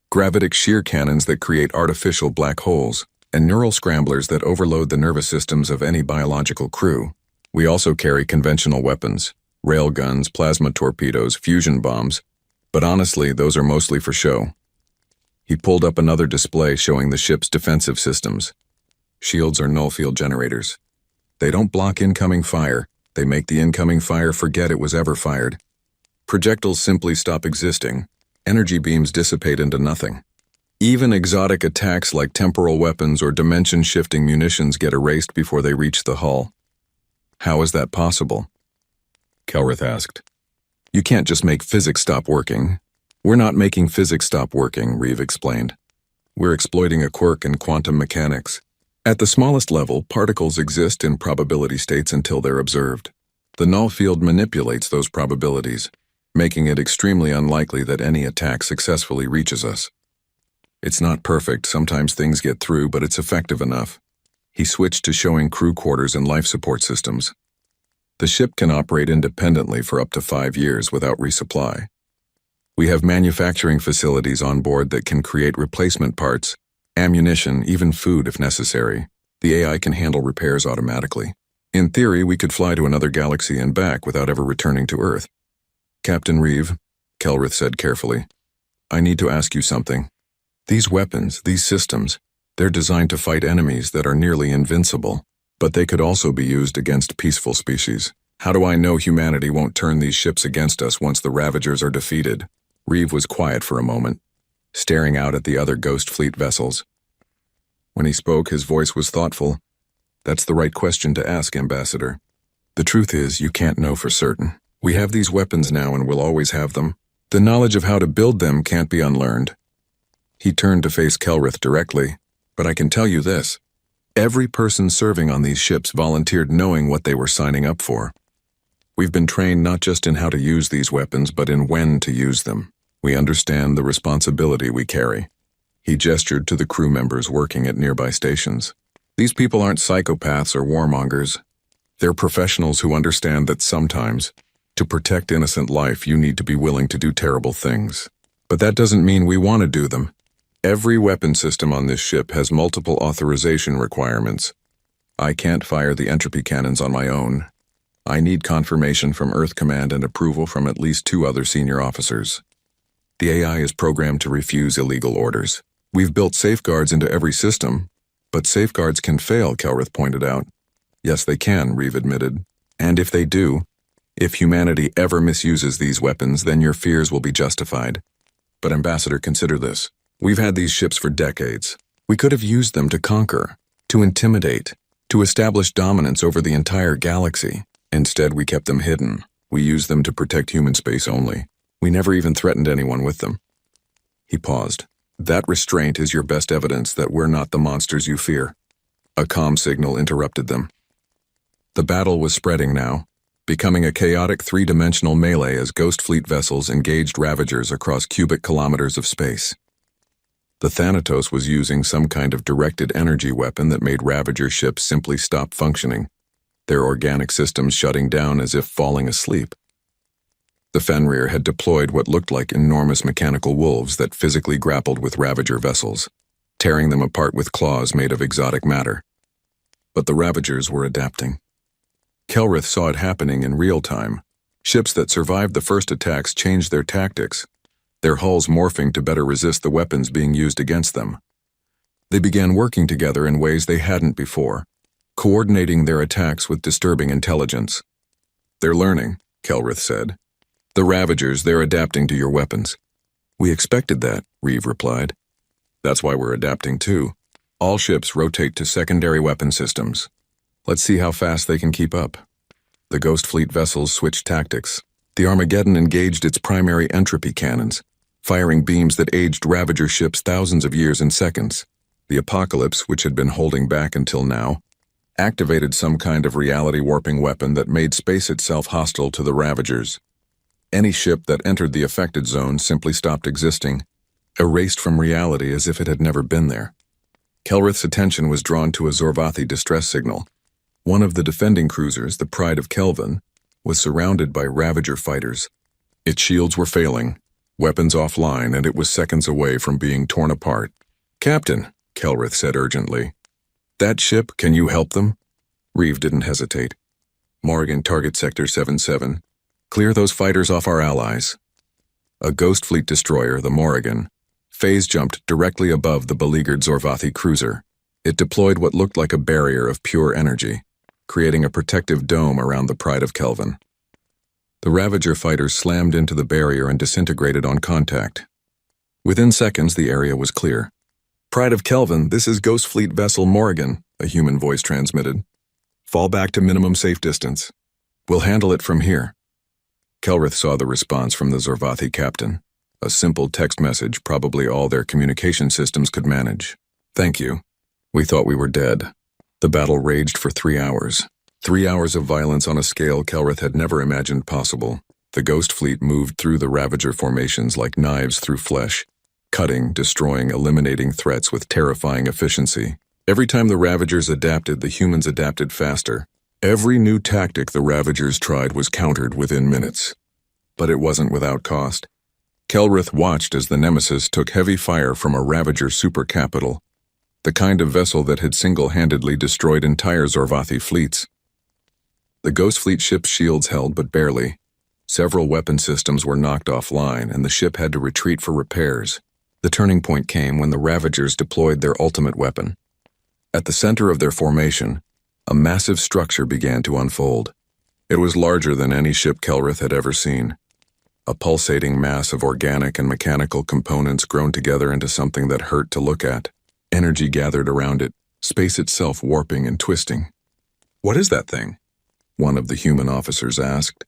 gravitic shear cannons that create artificial black holes, and neural scramblers that overload the nervous systems of any biological crew. We also carry conventional weapons, railguns, plasma torpedoes, fusion bombs, but honestly, those are mostly for show. He pulled up another display showing the ship's defensive systems. Shields are null-field generators. They don't block incoming fire, they make the incoming fire forget it was ever fired. Projectiles simply stop existing. Energy beams dissipate into nothing. Even exotic attacks like temporal weapons or dimension-shifting munitions get erased before they reach the hull. How is that possible? Kelrith asked. You can't just make physics stop working. We're not making physics stop working, Reeve explained. We're exploiting a quirk in quantum mechanics. At the smallest level, particles exist in probability states until they're observed. The null field manipulates those probabilities, making it extremely unlikely that any attack successfully reaches us. It's not perfect, sometimes things get through, but it's effective enough. He switched to showing crew quarters and life support systems. The ship can operate independently for up to 5 years without resupply. We have manufacturing facilities on board that can create replacement parts, ammunition, even food if necessary. The AI can handle repairs automatically. In theory, we could fly to another galaxy and back without ever returning to Earth. Captain Reeve, Kelrith said carefully, I need to ask you something. These weapons, these systems, they're designed to fight enemies that are nearly invincible, but they could also be used against peaceful species. How do I know humanity won't turn these ships against us once the Ravagers are defeated? Reeve was quiet for a moment, staring out at the other Ghost Fleet vessels. When he spoke, his voice was thoughtful. That's the right question to ask, Ambassador. The truth is, you can't know for certain. We have these weapons now and will always have them. The knowledge of how to build them can't be unlearned. He turned to face Kelrith directly, but I can tell you this. Every person serving on these ships volunteered knowing what they were signing up for. We've been trained not just in how to use these weapons, but in when to use them. We understand the responsibility we carry. He gestured to the crew members working at nearby stations. These people aren't psychopaths or warmongers. They're professionals who understand that sometimes, to protect innocent life, you need to be willing to do terrible things. But that doesn't mean we want to do them. Every weapon system on this ship has multiple authorization requirements. I can't fire the entropy cannons on my own. I need confirmation from Earth Command and approval from at least 2 other senior officers. The AI is programmed to refuse illegal orders. We've built safeguards into every system, but safeguards can fail, Kelrith pointed out. Yes, they can, Reeve admitted. And if they do, if humanity ever misuses these weapons, then your fears will be justified. But Ambassador, consider this. We've had these ships for decades. We could have used them to conquer, to intimidate, to establish dominance over the entire galaxy. Instead, we kept them hidden. We used them to protect human space only. We never even threatened anyone with them. He paused. That restraint is your best evidence that we're not the monsters you fear. A comm signal interrupted them. The battle was spreading now, becoming a chaotic 3-dimensional melee as Ghost Fleet vessels engaged Ravagers across cubic kilometers of space. The Thanatos was using some kind of directed energy weapon that made Ravager ships simply stop functioning, their organic systems shutting down as if falling asleep. The Fenrir had deployed what looked like enormous mechanical wolves that physically grappled with Ravager vessels, tearing them apart with claws made of exotic matter. But the Ravagers were adapting. Kelrith saw it happening in real time. Ships that survived the first attacks changed their tactics, their hulls morphing to better resist the weapons being used against them. They began working together in ways they hadn't before, coordinating their attacks with disturbing intelligence. They're learning, Kelrith said. The Ravagers, they're adapting to your weapons. We expected that, Reeve replied. That's why we're adapting too. All ships rotate to secondary weapon systems. Let's see how fast they can keep up. The Ghost Fleet vessels switched tactics. The Armageddon engaged its primary entropy cannons, firing beams that aged Ravager ships thousands of years in seconds. The Apocalypse, which had been holding back until now, activated some kind of reality-warping weapon that made space itself hostile to the Ravagers. Any ship that entered the affected zone simply stopped existing, erased from reality as if it had never been there. Kelrith's attention was drawn to a Zorvathi distress signal. One of the defending cruisers, the Pride of Kelvin, was surrounded by Ravager fighters. Its shields were failing, weapons offline, and it was seconds away from being torn apart. Captain, Kelrith said urgently. That ship, can you help them? Reeve didn't hesitate. Morrigan, target sector 77. Clear those fighters off our allies. A Ghost Fleet destroyer, the Morrigan, phase-jumped directly above the beleaguered Zorvathi cruiser. It deployed what looked like a barrier of pure energy, creating a protective dome around the Pride of Kelvin. The Ravager fighters slammed into the barrier and disintegrated on contact. Within seconds, the area was clear. Pride of Kelvin, this is Ghost Fleet vessel Morrigan, a human voice transmitted. Fall back to minimum safe distance. We'll handle it from here. Kelrith saw the response from the Zorvathi captain. A simple text message, probably all their communication systems could manage. Thank you. We thought we were dead. The battle raged for 3 hours. 3 hours of violence on a scale Kelrith had never imagined possible. The Ghost Fleet moved through the Ravager formations like knives through flesh, cutting, destroying, eliminating threats with terrifying efficiency. Every time the Ravagers adapted, the humans adapted faster. Every new tactic the Ravagers tried was countered within minutes. But it wasn't without cost. Kelrith watched as the Nemesis took heavy fire from a Ravager super capital, the kind of vessel that had single-handedly destroyed entire Zorvathi fleets. The Ghost Fleet ship's shields held but barely. Several weapon systems were knocked offline, and the ship had to retreat for repairs. The turning point came when the Ravagers deployed their ultimate weapon. At the center of their formation, a massive structure began to unfold. It was larger than any ship Kelrith had ever seen. A pulsating mass of organic and mechanical components grown together into something that hurt to look at. Energy gathered around it, space itself warping and twisting. What is that thing? One of the human officers asked.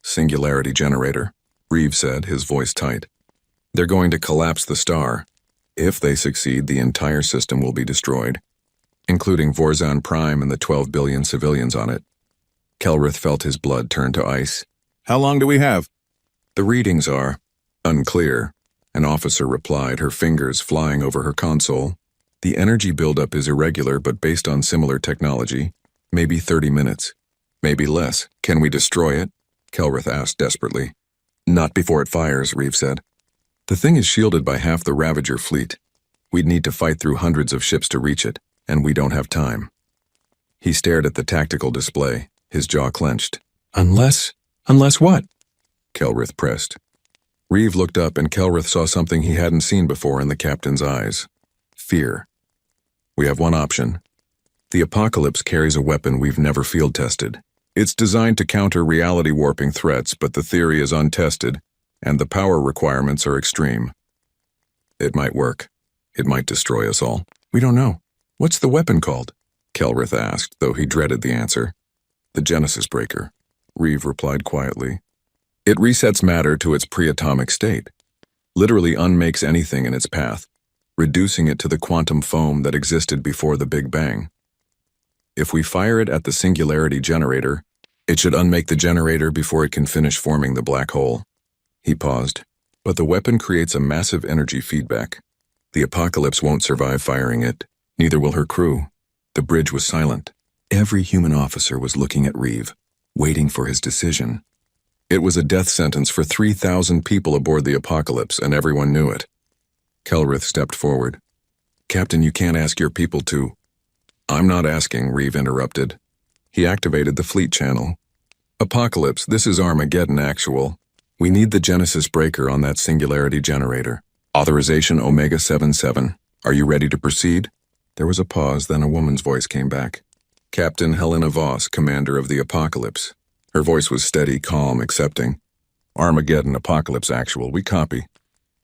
Singularity generator, Reeve said, his voice tight. They're going to collapse the star. If they succeed, the entire system will be destroyed, including Vorzan Prime and the 12 billion civilians on it. Kelrith felt his blood turn to ice. How long do we have? The readings are unclear, an officer replied, her fingers flying over her console. The energy buildup is irregular, but based on similar technology, maybe 30 minutes. Maybe less. Can we destroy it? Kelrith asked desperately. Not before it fires, Reeve said. The thing is shielded by half the Ravager fleet. We'd need to fight through hundreds of ships to reach it, and we don't have time. He stared at the tactical display, his jaw clenched. Unless what? Kelrith pressed. Reeve looked up, and Kelrith saw something he hadn't seen before in the captain's eyes. Fear. We have one option. The Apocalypse carries a weapon we've never field-tested. It's designed to counter reality-warping threats, but the theory is untested, and the power requirements are extreme. It might work. It might destroy us all. We don't know. What's the weapon called? Kelrith asked, though he dreaded the answer. The Genesis Breaker, Reeve replied quietly. It resets matter to its pre-atomic state, literally unmakes anything in its path, reducing it to the quantum foam that existed before the Big Bang. If we fire it at the singularity generator, it should unmake the generator before it can finish forming the black hole. He paused. But the weapon creates a massive energy feedback. The Apocalypse won't survive firing it, neither will her crew. The bridge was silent. Every human officer was looking at Reeve, waiting for his decision. It was a death sentence for 3,000 people aboard the Apocalypse, and everyone knew it. Kelrith stepped forward. Captain, you can't ask your people to... I'm not asking, Reeve interrupted. He activated the fleet channel. Apocalypse, this is Armageddon Actual. We need the Genesis Breaker on that singularity generator. Authorization Omega 77. Are you ready to proceed? There was a pause, then a woman's voice came back. Captain Helena Voss, commander of the Apocalypse. Her voice was steady, calm, accepting. Armageddon Apocalypse Actual, we copy.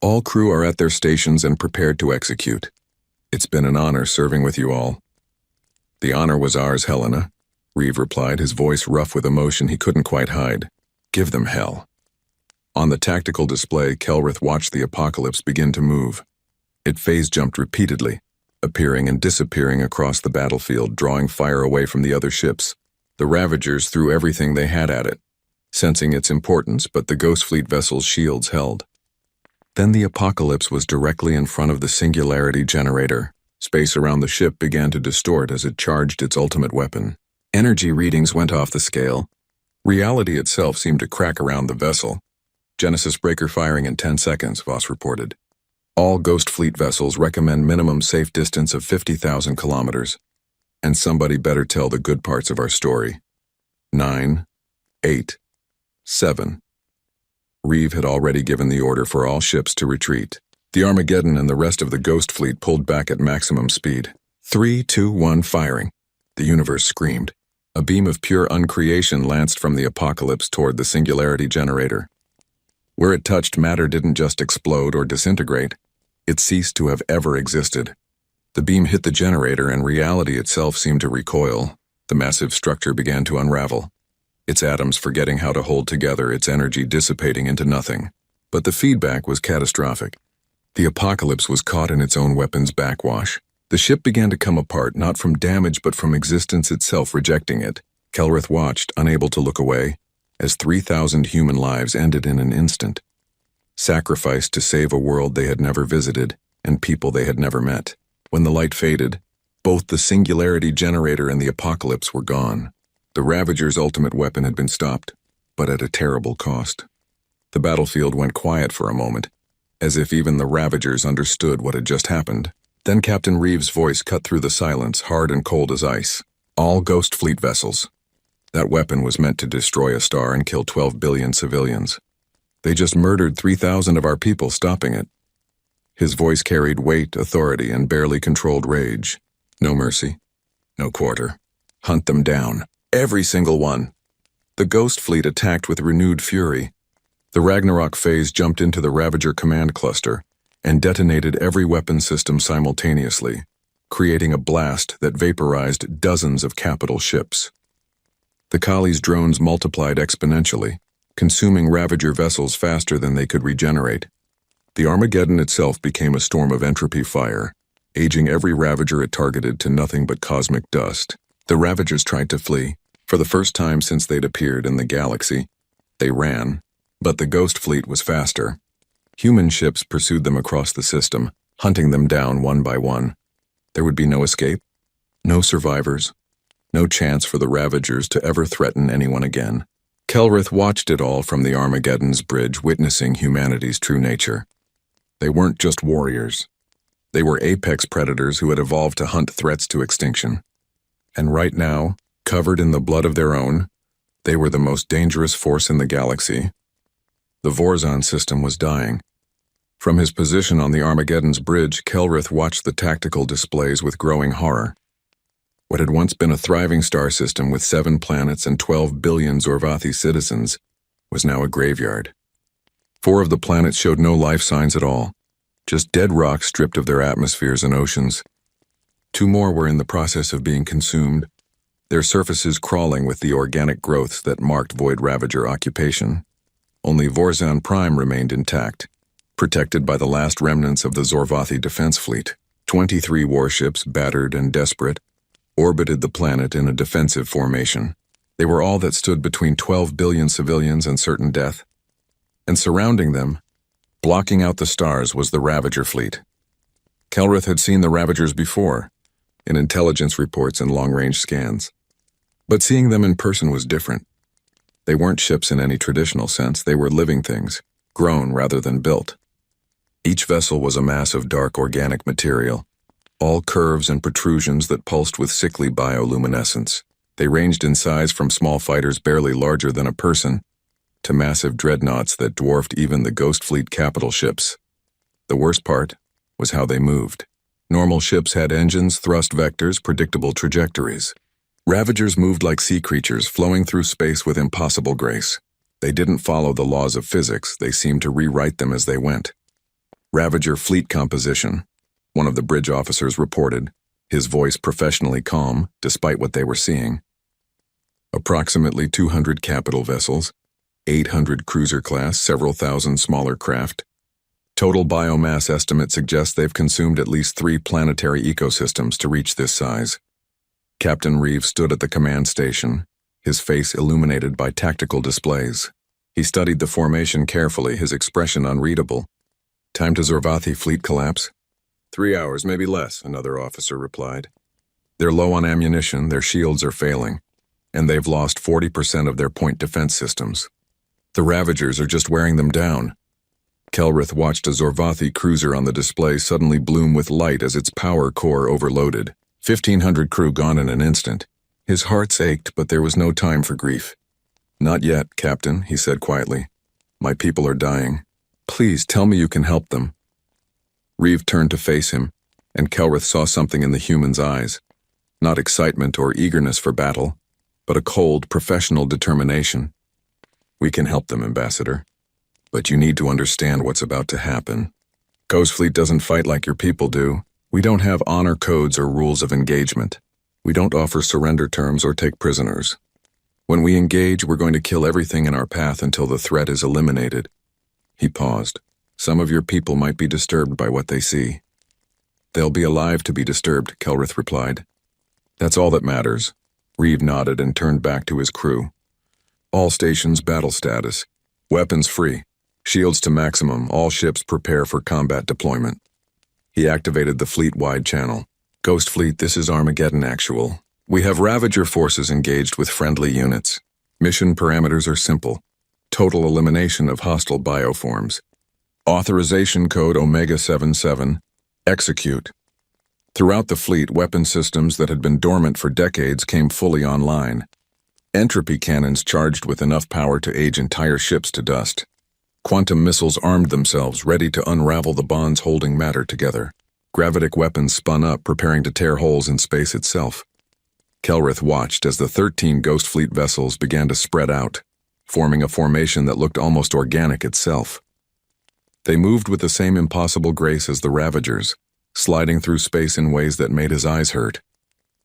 All crew are at their stations and prepared to execute. It's been an honor serving with you all. The honor was ours, Helena, Reeve replied, his voice rough with emotion he couldn't quite hide. Give them hell. On the tactical display, Kelrith watched the Apocalypse begin to move. It phase-jumped repeatedly, appearing and disappearing across the battlefield, drawing fire away from the other ships. The Ravagers threw everything they had at it, sensing its importance, but the Ghost Fleet vessel's shields held. Then the Apocalypse was directly in front of the singularity generator. Space around the ship began to distort as it charged its ultimate weapon. Energy readings went off the scale. Reality itself seemed to crack around the vessel. Genesis Breaker firing in 10 seconds, Voss reported. All Ghost Fleet vessels recommend minimum safe distance of 50,000 kilometers. And somebody better tell the good parts of our story. 9, 8, 7. Reeve had already given the order for all ships to retreat. The Armageddon and the rest of the Ghost Fleet pulled back at maximum speed. 3, 2, 1, firing. The universe screamed. A beam of pure uncreation lanced from the Apocalypse toward the singularity generator. Where it touched, matter didn't just explode or disintegrate. It ceased to have ever existed. The beam hit the generator and reality itself seemed to recoil. The massive structure began to unravel. Its atoms forgetting how to hold together, its energy dissipating into nothing. But the feedback was catastrophic. The Apocalypse was caught in its own weapon's backwash. The ship began to come apart, not from damage but from existence itself rejecting it. Kelrith watched, unable to look away, as 3,000 human lives ended in an instant. Sacrificed to save a world they had never visited and people they had never met. When the light faded, both the singularity generator and the Apocalypse were gone. The Ravager's ultimate weapon had been stopped, but at a terrible cost. The battlefield went quiet for a moment, as if even the Ravagers understood what had just happened. Then Captain Reeve's voice cut through the silence, hard and cold as ice. All Ghost Fleet vessels. That weapon was meant to destroy a star and kill 12 billion civilians. They just murdered 3,000 of our people stopping it. His voice carried weight, authority, and barely controlled rage. No mercy. No quarter. Hunt them down. Every single one. The Ghost Fleet attacked with renewed fury. The Ragnarok phase jumped into the Ravager command cluster and detonated every weapon system simultaneously, creating a blast that vaporized dozens of capital ships. The Kali's drones multiplied exponentially, consuming Ravager vessels faster than they could regenerate. The Armageddon itself became a storm of entropy fire, aging every Ravager it targeted to nothing but cosmic dust. The Ravagers tried to flee. For the first time since they'd appeared in the galaxy, they ran, but the Ghost Fleet was faster. Human ships pursued them across the system, hunting them down one by one. There would be no escape, no survivors, no chance for the Ravagers to ever threaten anyone again. Kelrith watched it all from the Armageddon's bridge, witnessing humanity's true nature. They weren't just warriors. They were apex predators who had evolved to hunt threats to extinction. And right now, covered in the blood of their own, they were the most dangerous force in the galaxy. The Vorzon system was dying. From his position on the Armageddon's bridge, Kelrith watched the tactical displays with growing horror. What had once been a thriving star system with 7 planets and 12 billion Zorvathi citizens was now a graveyard. 4 of the planets showed no life signs at all, just dead rocks stripped of their atmospheres and oceans. 2 more were in the process of being consumed, their surfaces crawling with the organic growths that marked Void Ravager occupation. Only Vorzon Prime remained intact, protected by the last remnants of the Zorvathi defense fleet. 23 warships, battered and desperate, orbited the planet in a defensive formation. They were all that stood between 12 billion civilians and certain death. And surrounding them, blocking out the stars, was the Ravager fleet. Kelrith had seen the Ravagers before, in intelligence reports and long-range scans. But seeing them in person was different. They weren't ships in any traditional sense, they were living things, grown rather than built. Each vessel was a mass of dark organic material, all curves and protrusions that pulsed with sickly bioluminescence. They ranged in size from small fighters barely larger than a person to massive dreadnoughts that dwarfed even the Ghost Fleet capital ships. The worst part was how they moved. Normal ships had engines, thrust vectors, predictable trajectories. Ravagers moved like sea creatures, flowing through space with impossible grace. They didn't follow the laws of physics, they seemed to rewrite them as they went. Ravager fleet composition, one of the bridge officers reported, his voice professionally calm, despite what they were seeing. Approximately 200 capital vessels, 800 cruiser class, several thousand smaller craft. Total biomass estimate suggests they've consumed at least 3 planetary ecosystems to reach this size. Captain Reeves stood at the command station, his face illuminated by tactical displays. He studied the formation carefully, his expression unreadable. Time to Zorvathi fleet collapse? 3 hours, maybe less, another officer replied. They're low on ammunition, their shields are failing, and they've lost 40% of their point defense systems. The Ravagers are just wearing them down. Kelrith watched a Zorvathi cruiser on the display suddenly bloom with light as its power core overloaded. 1,500 crew gone in an instant. His heart ached, but there was no time for grief. Not yet, Captain, he said quietly. My people are dying. Please tell me you can help them. Reeve turned to face him, and Kelrith saw something in the human's eyes. Not excitement or eagerness for battle, but a cold, professional determination. We can help them, Ambassador. But you need to understand what's about to happen. Ghost Fleet doesn't fight like your people do. We don't have honor codes or rules of engagement. We don't offer surrender terms or take prisoners. When we engage, we're going to kill everything in our path until the threat is eliminated. He paused. Some of your people might be disturbed by what they see. They'll be alive to be disturbed, Kelrith replied. That's all that matters. Reeve nodded and turned back to his crew. All stations battle status. Weapons free. Shields to maximum. All ships prepare for combat deployment. He activated the fleet-wide channel. Ghost Fleet, this is Armageddon Actual. We have Ravager forces engaged with friendly units. Mission parameters are simple. Total elimination of hostile bioforms. Authorization code Omega-77. Execute. Throughout the fleet, weapon systems that had been dormant for decades came fully online. Entropy cannons charged with enough power to age entire ships to dust. Quantum missiles armed themselves, ready to unravel the bonds holding matter together. Gravitic weapons spun up, preparing to tear holes in space itself. Kelrith watched as the 13 Ghost Fleet vessels began to spread out, forming a formation that looked almost organic itself. They moved with the same impossible grace as the Ravagers, sliding through space in ways that made his eyes hurt.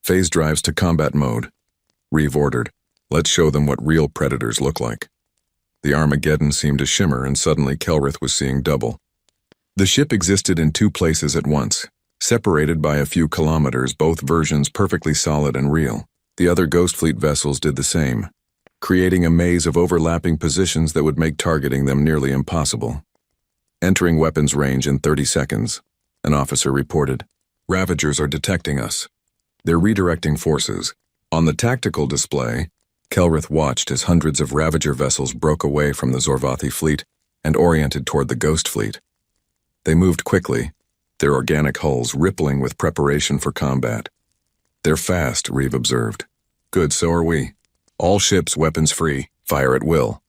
Phase drives to combat mode. Reeve ordered. Let's show them what real predators look like. The Armageddon seemed to shimmer, and suddenly Kelrith was seeing double. The ship existed in two places at once, separated by a few kilometers, both versions perfectly solid and real. The other Ghost Fleet vessels did the same, creating a maze of overlapping positions that would make targeting them nearly impossible. Entering weapons range in 30 seconds, an officer reported. Ravagers are detecting us. They're redirecting forces. On the tactical display, Kelrith watched as hundreds of Ravager vessels broke away from the Zorvathi fleet and oriented toward the Ghost Fleet. They moved quickly, their organic hulls rippling with preparation for combat. They're fast, Reeve observed. Good, so are we. All ships weapons free, fire at will.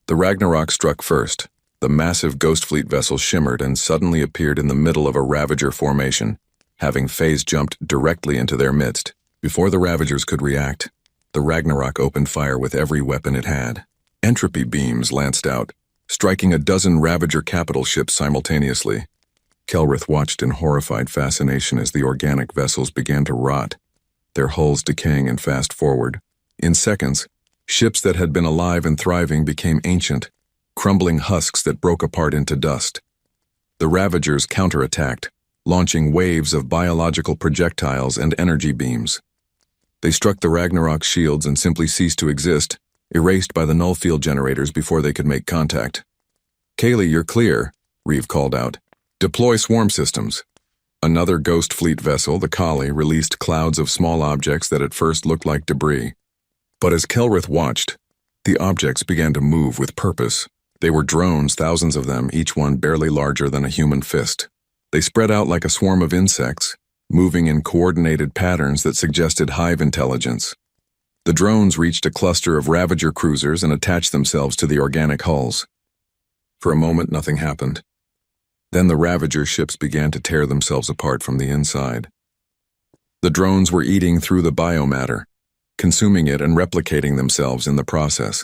The Ragnarok struck first. The massive Ghost Fleet vessel shimmered and suddenly appeared in the middle of a Ravager formation, having phase-jumped directly into their midst. Before the Ravagers could react, the Ragnarok opened fire with every weapon it had. Entropy beams lanced out, striking a dozen Ravager capital ships simultaneously. Kelrith watched in horrified fascination as the organic vessels began to rot, their hulls decaying and fast forward. In seconds, ships that had been alive and thriving became ancient, crumbling husks that broke apart into dust. The Ravagers counterattacked, launching waves of biological projectiles and energy beams. They struck the Ragnarok shields and simply ceased to exist, erased by the null field generators before they could make contact. Kaylee, you're clear, Reeve called out. Deploy swarm systems. Another Ghost Fleet vessel, the Kali, released clouds of small objects that at first looked like debris. But as Kelrith watched, the objects began to move with purpose. They were drones, thousands of them, each one barely larger than a human fist. They spread out like a swarm of insects, moving in coordinated patterns that suggested hive intelligence. The drones reached a cluster of Ravager cruisers and attached themselves to the organic hulls. For a moment, nothing happened. Then the Ravager ships began to tear themselves apart from the inside. The drones were eating through the biomatter, consuming it and replicating themselves in the process.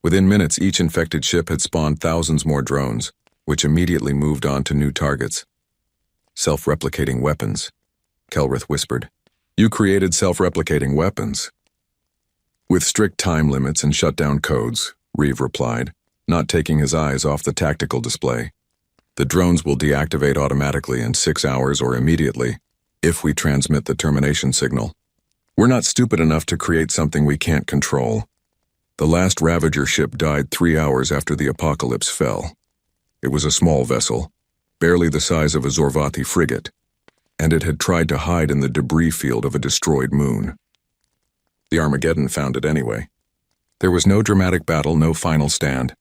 Within minutes, each infected ship had spawned thousands more drones, which immediately moved on to new targets. Self-replicating weapons, Kelrith whispered. You created self-replicating weapons. With strict time limits and shutdown codes, Reeve replied, not taking his eyes off the tactical display. The drones will deactivate automatically in 6 hours or immediately, if we transmit the termination signal. We're not stupid enough to create something we can't control. The last Ravager ship died 3 hours after the apocalypse fell. It was a small vessel, barely the size of a Zorvathi frigate, and it had tried to hide in the debris field of a destroyed moon. The Armageddon found it anyway. There was no dramatic battle, no final stand.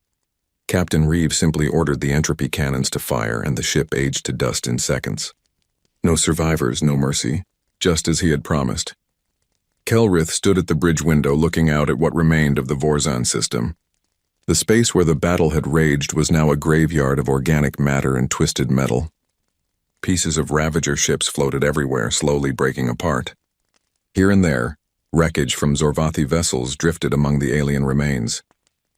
Captain Reeve simply ordered the entropy cannons to fire, and the ship aged to dust in seconds. No survivors, no mercy, just as he had promised. Kelrith stood at the bridge window looking out at what remained of the Vorzan system. The space where the battle had raged was now a graveyard of organic matter and twisted metal. Pieces of Ravager ships floated everywhere, slowly breaking apart. Here and there, wreckage from Zorvathi vessels drifted among the alien remains.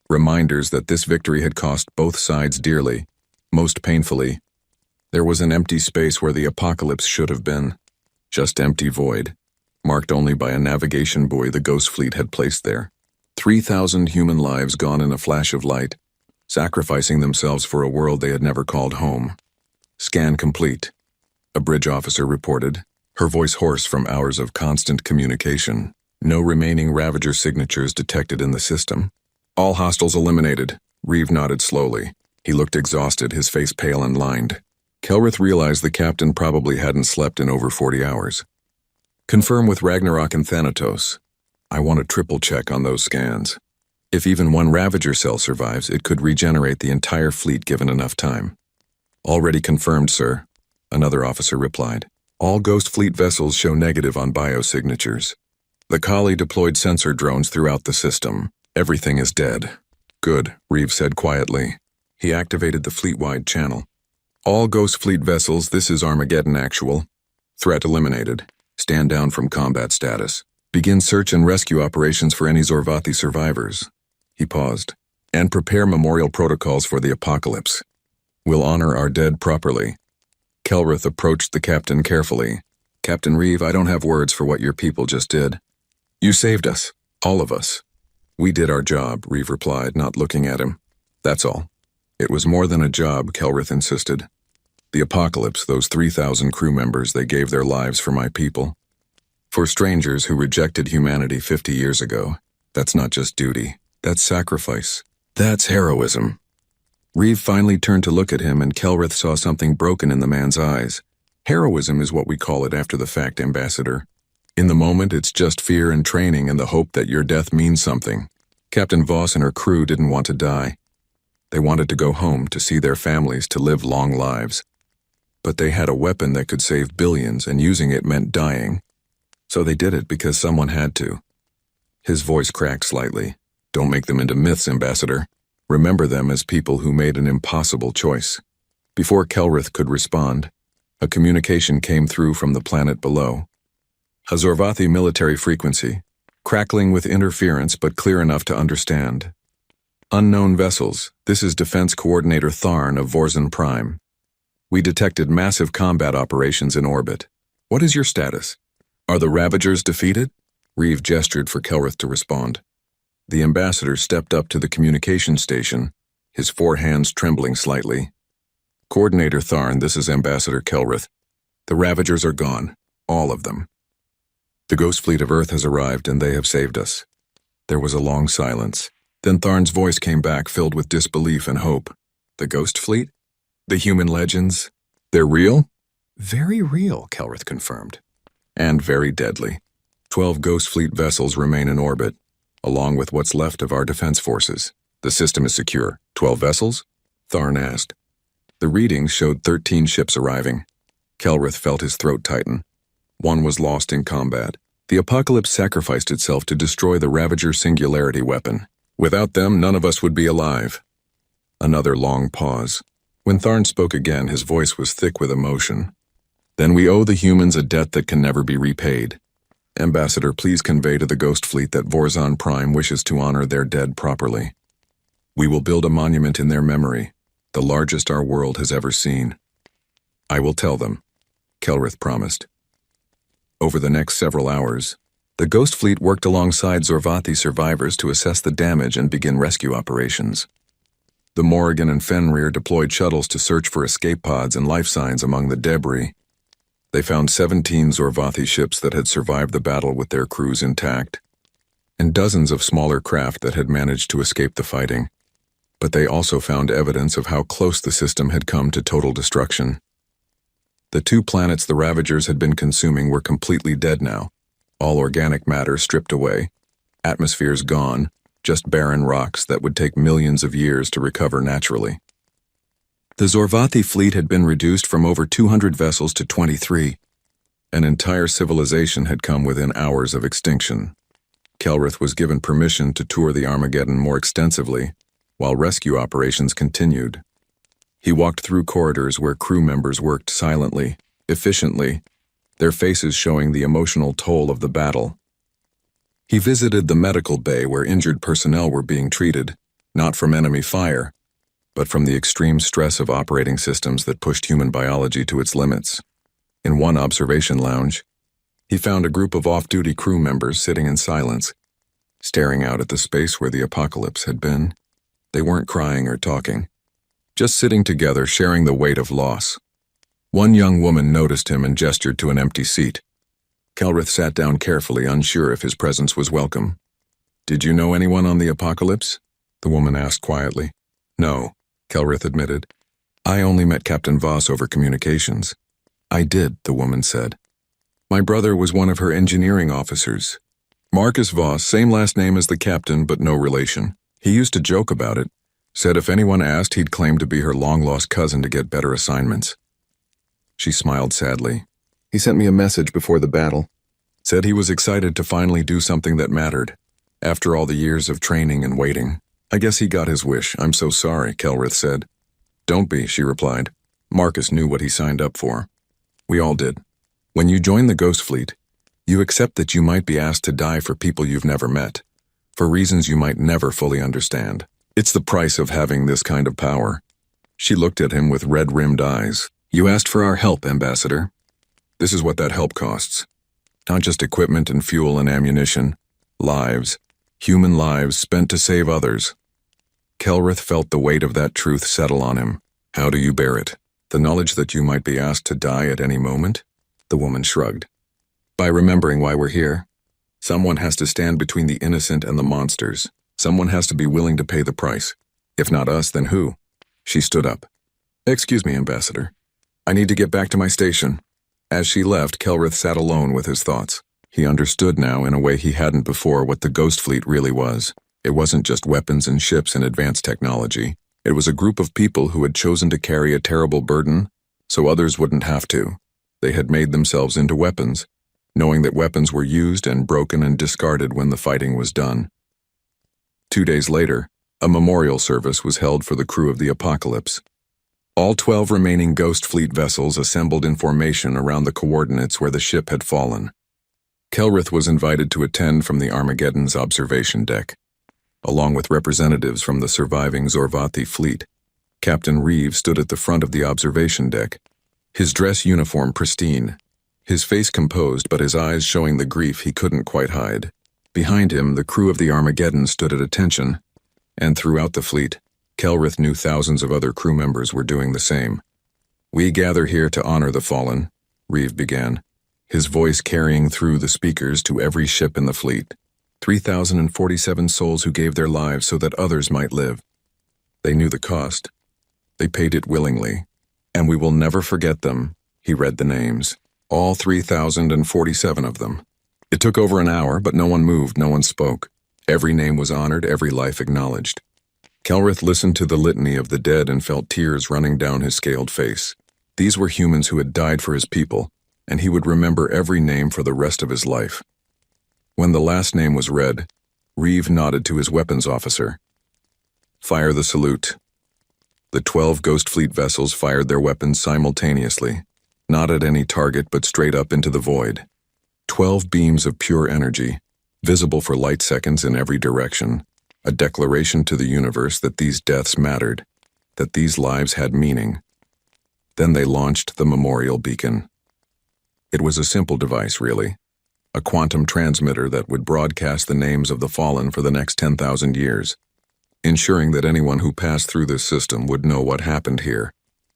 Reminders that this victory had cost both sides dearly, most painfully. There was an empty space where the apocalypse should have been. Just empty void, marked only by a navigation buoy the Ghost Fleet had placed there. 3,000 human lives gone in a flash of light, sacrificing themselves for a world they had never called home. Scan complete, a bridge officer reported, her voice hoarse from hours of constant communication. No remaining Ravager signatures detected in the system. All hostiles eliminated, Reeve nodded slowly. He looked exhausted, his face pale and lined. Kelrith realized the captain probably hadn't slept in over 40 hours. Confirm with Ragnarok and Thanatos. I want a triple check on those scans. If even one Ravager cell survives, it could regenerate the entire fleet given enough time. Already confirmed, sir, another officer replied. All Ghost Fleet vessels show negative on biosignatures. The Kali deployed sensor drones throughout the system. Everything is dead. Good, Reeve said quietly. He activated the fleet-wide channel. All Ghost Fleet vessels, this is Armageddon actual. Threat eliminated. Stand down from combat status. Begin search and rescue operations for any Zorvathi survivors. He paused. And prepare memorial protocols for the apocalypse. We'll honor our dead properly. Kelrith approached the captain carefully. Captain Reeve, I don't have words for what your people just did. You saved us. All of us. We did our job, Reeve replied, not looking at him. That's all. It was more than a job, Kelrith insisted. The apocalypse, those 3,000 crew members, they gave their lives for my people. For strangers who rejected humanity 50 years ago, that's not just duty, that's sacrifice. That's heroism. Reeve finally turned to look at him, and Kelrith saw something broken in the man's eyes. Heroism is what we call it after the fact, Ambassador. In the moment, it's just fear and training and the hope that your death means something. Captain Voss and her crew didn't want to die. They wanted to go home, to see their families, to live long lives. But they had a weapon that could save billions, and using it meant dying. So they did it because someone had to. His voice cracked slightly. Don't make them into myths, Ambassador. Remember them as people who made an impossible choice. Before Kelrith could respond, a communication came through from the planet below. A Zorvathi military frequency, crackling with interference but clear enough to understand. Unknown vessels, this is Defense Coordinator Tharn of Vorzan Prime. We detected massive combat operations in orbit. What is your status? Are the Ravagers defeated? Reeve gestured for Kelrith to respond. The ambassador stepped up to the communication station, his four hands trembling slightly. Coordinator Tharn, this is Ambassador Kelrith. The Ravagers are gone, all of them. The Ghost Fleet of Earth has arrived and they have saved us. There was a long silence. Then Tharn's voice came back, filled with disbelief and hope. The Ghost Fleet? The human legends? They're real? Very real, Kelrith confirmed. And very deadly. 12 Ghost Fleet vessels remain in orbit, along with what's left of our defense forces. The system is secure. 12 vessels? Tharn asked. The readings showed 13 ships arriving. Kelrith felt his throat tighten. One was lost in combat. The apocalypse sacrificed itself to destroy the Ravager singularity weapon. Without them, none of us would be alive. Another long pause. When Tharn spoke again, his voice was thick with emotion. Then we owe the humans a debt that can never be repaid. Ambassador, please convey to the Ghost Fleet that Vorzan Prime wishes to honor their dead properly. We will build a monument in their memory, the largest our world has ever seen. I will tell them, Kelrith promised. Over the next several hours, the Ghost Fleet worked alongside Zorvathi survivors to assess the damage and begin rescue operations. The Morrigan and Fenrir deployed shuttles to search for escape pods and life signs among the debris. They found 17 Zorvathi ships that had survived the battle with their crews intact, and dozens of smaller craft that had managed to escape the fighting. But they also found evidence of how close the system had come to total destruction. The 2 planets the Ravagers had been consuming were completely dead now, all organic matter stripped away, atmospheres gone, just barren rocks that would take millions of years to recover naturally. The Zorvathi fleet had been reduced from over 200 vessels to 23. An entire civilization had come within hours of extinction. Kelrith was given permission to tour the Armageddon more extensively, while rescue operations continued. He walked through corridors where crew members worked silently, efficiently, their faces showing the emotional toll of the battle. He visited the medical bay where injured personnel were being treated, not from enemy fire, but from the extreme stress of operating systems that pushed human biology to its limits. In one observation lounge, he found a group of off-duty crew members sitting in silence, staring out at the space where the apocalypse had been. They weren't crying or talking, just sitting together sharing the weight of loss. One young woman noticed him and gestured to an empty seat. Kelrith sat down carefully, unsure if his presence was welcome. "Did you know anyone on the apocalypse?" the woman asked quietly. "No," Kelrith admitted. "I only met Captain Voss over communications." "I did," the woman said. "My brother was one of her engineering officers. Marcus Voss, same last name as the captain, but no relation. He used to joke about it. Said if anyone asked, he'd claim to be her long-lost cousin to get better assignments." She smiled sadly. "He sent me a message before the battle. Said he was excited to finally do something that mattered, after all the years of training and waiting. I guess he got his wish. I'm so sorry," Kelrith said. "Don't be," she replied. "Marcus knew what he signed up for. We all did. When you join the Ghost Fleet, you accept that you might be asked to die for people you've never met, for reasons you might never fully understand. It's the price of having this kind of power." She looked at him with red-rimmed eyes. "You asked for our help, Ambassador. This is what that help costs. Not just equipment and fuel and ammunition. Lives. Human lives spent to save others. Kelrith felt the weight of that truth settle on him. How do you bear it? The knowledge that you might be asked to die at any moment? The woman shrugged. By remembering why we're here. Someone has to stand between the innocent and the monsters. Someone has to be willing to pay the price. If not us, then who? She stood up. Excuse me, Ambassador. I need to get back to my station. As she left, Kelrith sat alone with his thoughts. He understood now in a way he hadn't before what the Ghost Fleet really was. It wasn't just weapons and ships and advanced technology. It was a group of people who had chosen to carry a terrible burden so others wouldn't have to. They had made themselves into weapons, knowing that weapons were used and broken and discarded when the fighting was done. 2 days later, a memorial service was held for the crew of the Apocalypse. All 12 remaining Ghost Fleet vessels assembled in formation around the coordinates where the ship had fallen. Kelrith was invited to attend from the Armageddon's observation deck, along with representatives from the surviving Zorvathi fleet. Captain Reeves stood at the front of the observation deck, his dress uniform pristine, his face composed but his eyes showing the grief he couldn't quite hide. Behind him, the crew of the Armageddon stood at attention, and throughout the fleet, Kelrith knew thousands of other crew members were doing the same. We gather here to honor the fallen, Reeves began, his voice carrying through the speakers to every ship in the fleet. 3,047 souls who gave their lives so that others might live. They knew the cost. They paid it willingly. And we will never forget them. He read the names. All 3,047 of them. It took over an hour, but no one moved, no one spoke. Every name was honored, every life acknowledged. Kelrith listened to the litany of the dead and felt tears running down his scaled face. These were humans who had died for his people, and he would remember every name for the rest of his life. When the last name was read, Reeve nodded to his weapons officer. Fire the salute. The 12 Ghost Fleet vessels fired their weapons simultaneously, not at any target but straight up into the void. 12 beams of pure energy, visible for light seconds in every direction, a declaration to the universe that these deaths mattered, that these lives had meaning. Then they launched the memorial beacon. It was a simple device, really. A quantum transmitter that would broadcast the names of the fallen for the next 10,000 years, ensuring that anyone who passed through this system would know what happened here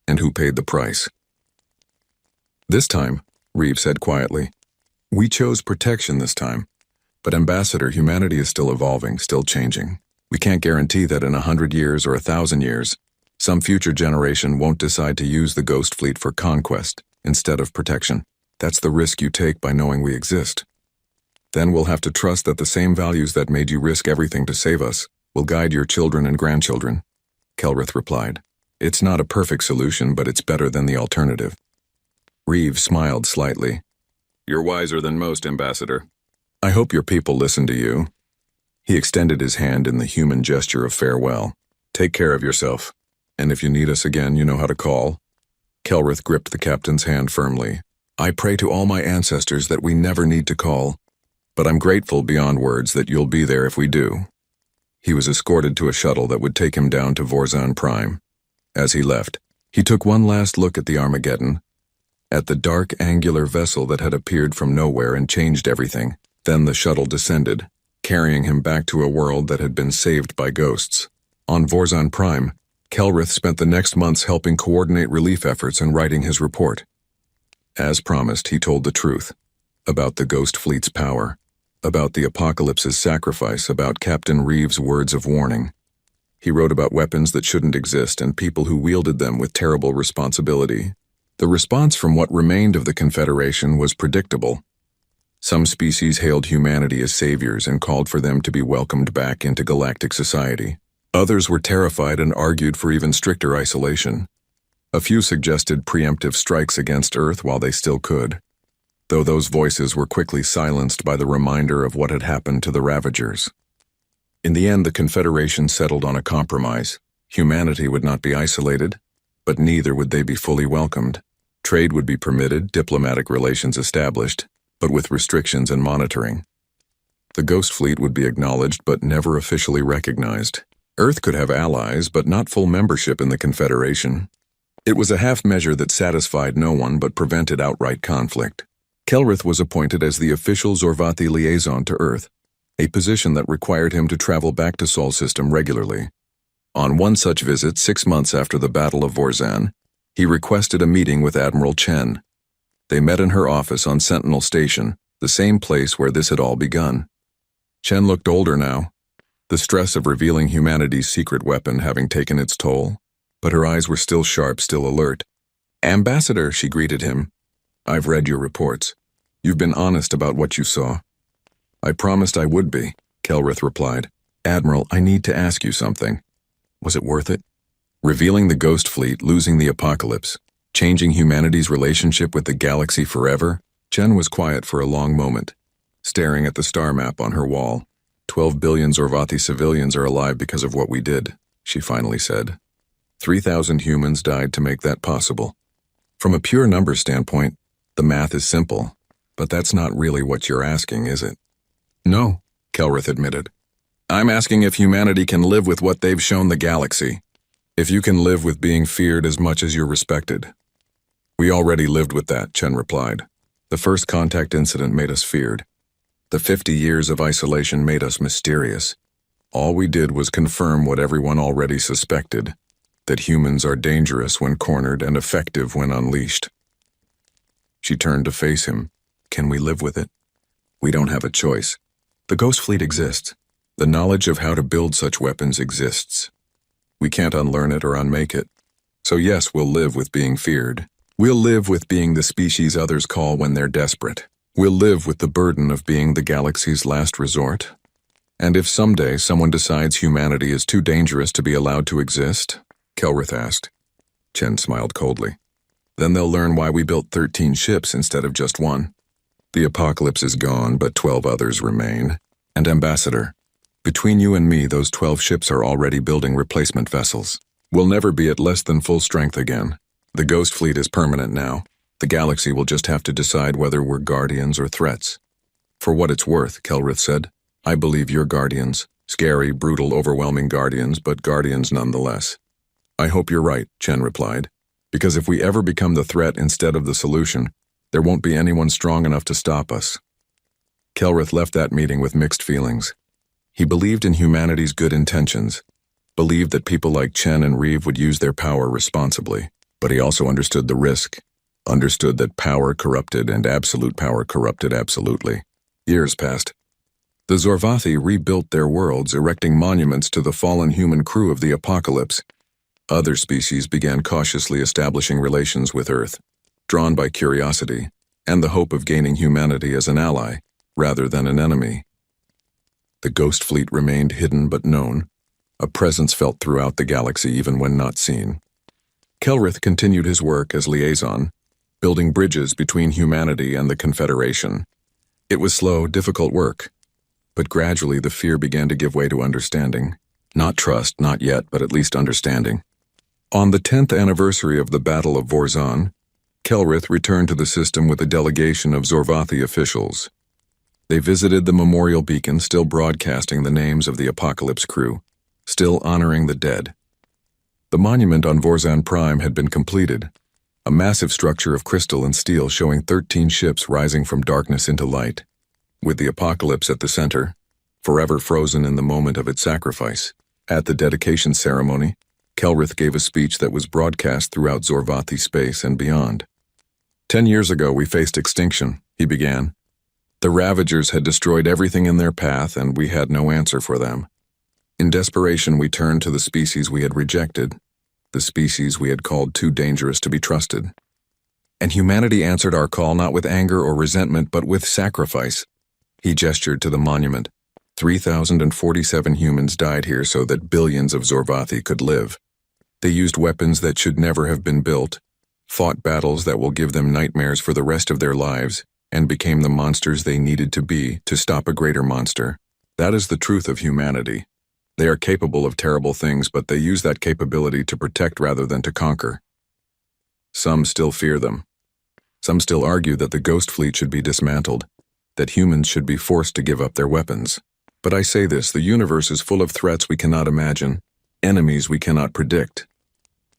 and who paid the price. This time, Reeves said quietly, we chose protection this time, but Ambassador, humanity is still evolving, still changing. We can't guarantee that in 100 years or 1,000 years, some future generation won't decide to use the Ghost Fleet for conquest instead of protection. That's the risk you take by knowing we exist. Then we'll have to trust that the same values that made you risk everything to save us will guide your children and grandchildren, Kelrith replied. It's not a perfect solution, but it's better than the alternative. Reeves smiled slightly. You're wiser than most, Ambassador. I hope your people listen to you. He extended his hand in the human gesture of farewell. Take care of yourself, and if you need us again, you know how to call. Kelrith gripped the captain's hand firmly. I pray to all my ancestors that we never need to call, but I'm grateful beyond words that you'll be there if we do. He was escorted to a shuttle that would take him down to Vorzon Prime. As he left, he took one last look at the Armageddon, at the dark, angular vessel that had appeared from nowhere and changed everything. Then the shuttle descended, carrying him back to a world that had been saved by ghosts. On Vorzon Prime, Kelrith spent the next months helping coordinate relief efforts and writing his report. As promised, he told the truth about the Ghost Fleet's power, about the Apocalypse's sacrifice, about Captain Reeves' words of warning. He wrote about weapons that shouldn't exist and people who wielded them with terrible responsibility. The response from what remained of the Confederation was predictable. Some species hailed humanity as saviors and called for them to be welcomed back into galactic society. Others were terrified and argued for even stricter isolation. A few suggested preemptive strikes against Earth while they still could, though those voices were quickly silenced by the reminder of what had happened to the Ravagers. In the end, the Confederation settled on a compromise. Humanity would not be isolated, but neither would they be fully welcomed. Trade would be permitted, diplomatic relations established, but with restrictions and monitoring. The Ghost Fleet would be acknowledged but never officially recognized. Earth could have allies, but not full membership in the Confederation. It was a half measure that satisfied no one but prevented outright conflict. Kelrith was appointed as the official Zorvathi liaison to Earth, a position that required him to travel back to Sol System regularly. On one such visit 6 months after the Battle of Vorzan, he requested a meeting with Admiral Chen. They met in her office on Sentinel Station, the same place where this had all begun. Chen looked older now, the stress of revealing humanity's secret weapon having taken its toll, but her eyes were still sharp, still alert. "Ambassador," she greeted him. "I've read your reports. You've been honest about what you saw." "I promised I would be," Kelrith replied. "Admiral, I need to ask you something. Was it worth it? Revealing the Ghost Fleet, losing the apocalypse, changing humanity's relationship with the galaxy forever?" Chen was quiet for a long moment, staring at the star map on her wall. 12 billion Zorvathi civilians are alive because of what we did, she finally said. 3,000 humans died to make that possible. From a pure numbers standpoint, the math is simple, but that's not really what you're asking, is it? "No," Kelrith admitted. "I'm asking if humanity can live with what they've shown the galaxy. If you can live with being feared as much as you're respected." "We already lived with that," Chen replied. "The first contact incident made us feared. The 50 years of isolation made us mysterious. All we did was confirm what everyone already suspected, that humans are dangerous when cornered and effective when unleashed." She turned to face him. "Can we live with it? We don't have a choice. The Ghost Fleet exists. The knowledge of how to build such weapons exists. We can't unlearn it or unmake it. So yes, we'll live with being feared. We'll live with being the species others call when they're desperate. We'll live with the burden of being the galaxy's last resort. And if someday someone decides humanity is too dangerous to be allowed to exist," Kelrith asked. Chen smiled coldly. "Then they'll learn why we built 13 ships instead of just one. The apocalypse is gone, but 12 others remain. And Ambassador, between you and me, those 12 ships are already building replacement vessels. We'll never be at less than full strength again. The Ghost Fleet is permanent now. The galaxy will just have to decide whether we're guardians or threats." "For what it's worth," Kelrith said, "I believe you're guardians. Scary, brutal, overwhelming guardians, but guardians nonetheless." "I hope you're right," Chen replied, "because if we ever become the threat instead of the solution, there won't be anyone strong enough to stop us." Kelrith left that meeting with mixed feelings. He believed in humanity's good intentions, believed that people like Chen and Reeve would use their power responsibly, but he also understood the risk, understood that power corrupted and absolute power corrupted absolutely. Years passed. The Zorvathi rebuilt their worlds, erecting monuments to the fallen human crew of the apocalypse. Other species began cautiously establishing relations with Earth, drawn by curiosity and the hope of gaining humanity as an ally, rather than an enemy. The Ghost Fleet remained hidden but known, a presence felt throughout the galaxy even when not seen. Kelrith continued his work as liaison, building bridges between humanity and the Confederation. It was slow, difficult work, but gradually the fear began to give way to understanding. Not trust, not yet, but at least understanding. On the 10th anniversary of the Battle of Vorzan, Kelrith returned to the system with a delegation of Zorvathi officials. They visited the memorial beacon, still broadcasting the names of the Apocalypse crew, still honoring the dead. The monument on Vorzan Prime had been completed, a massive structure of crystal and steel showing 13 ships rising from darkness into light, with the Apocalypse at the center, forever frozen in the moment of its sacrifice. At the dedication ceremony, Kelrith gave a speech that was broadcast throughout Zorvathi space and beyond. 10 years ago we faced extinction, he began. The Ravagers had destroyed everything in their path, and we had no answer for them. In desperation, we turned to the species we had rejected, the species we had called too dangerous to be trusted. And humanity answered our call not with anger or resentment, but with sacrifice. He gestured to the monument. 3,047 humans died here so that billions of Zorvathi could live. They used weapons that should never have been built, fought battles that will give them nightmares for the rest of their lives, and became the monsters they needed to be to stop a greater monster. That is the truth of humanity. They are capable of terrible things, but they use that capability to protect rather than to conquer. Some still fear them. Some still argue that the Ghost Fleet should be dismantled, that humans should be forced to give up their weapons. But I say this, the universe is full of threats we cannot imagine, enemies we cannot predict.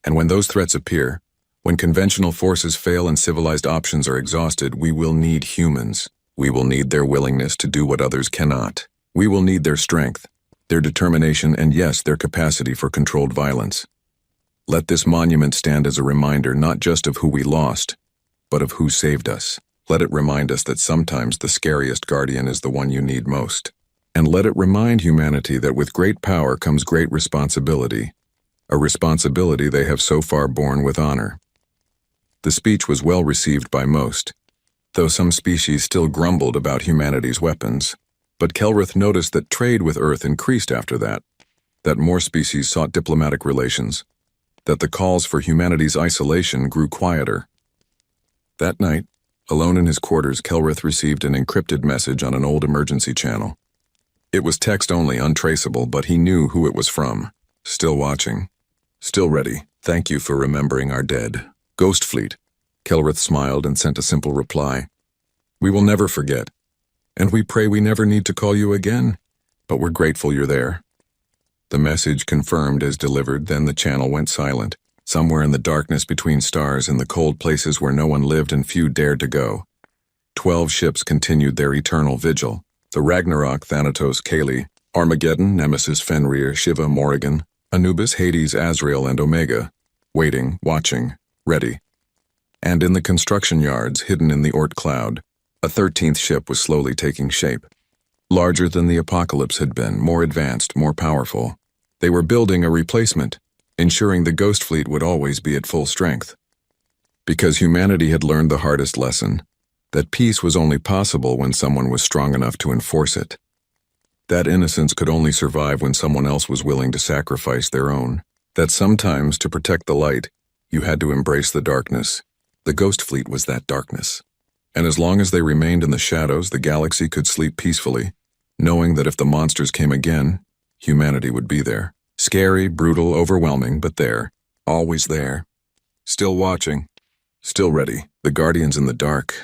And when those threats appear, when conventional forces fail and civilized options are exhausted, we will need humans. We will need their willingness to do what others cannot. We will need their strength, their determination, and yes, their capacity for controlled violence. Let this monument stand as a reminder not just of who we lost, but of who saved us. Let it remind us that sometimes the scariest guardian is the one you need most. And let it remind humanity that with great power comes great responsibility, a responsibility they have so far borne with honor. The speech was well received by most, though some species still grumbled about humanity's weapons. But Kelrith noticed that trade with Earth increased after that more species sought diplomatic relations, that the calls for humanity's isolation grew quieter. That night, alone in his quarters, Kelrith received an encrypted message on an old emergency channel. It was text-only, untraceable, but he knew who it was from. Still watching. Still ready. Thank you for remembering our dead. Ghost Fleet. Kelrith smiled and sent a simple reply. We will never forget. And we pray we never need to call you again, but we're grateful you're there. The message confirmed as delivered, then the channel went silent. Somewhere in the darkness between stars, in the cold places where no one lived and few dared to go, 12 ships continued their eternal vigil. The Ragnarok, Thanatos, Kali, Armageddon, Nemesis, Fenrir, Shiva, Morrigan, Anubis, Hades, Azrael, and Omega, waiting, watching, ready. And in the construction yards, hidden in the Oort cloud, a 13th ship was slowly taking shape. Larger than the apocalypse had been, more advanced, more powerful. They were building a replacement, ensuring the Ghost Fleet would always be at full strength. Because humanity had learned the hardest lesson, that peace was only possible when someone was strong enough to enforce it. That innocence could only survive when someone else was willing to sacrifice their own. That sometimes, to protect the light, you had to embrace the darkness. The Ghost Fleet was that darkness. And as long as they remained in the shadows, the galaxy could sleep peacefully, knowing that if the monsters came again, humanity would be there. Scary, brutal, overwhelming, but there. Always there. Still watching. Still ready. The guardians in the dark,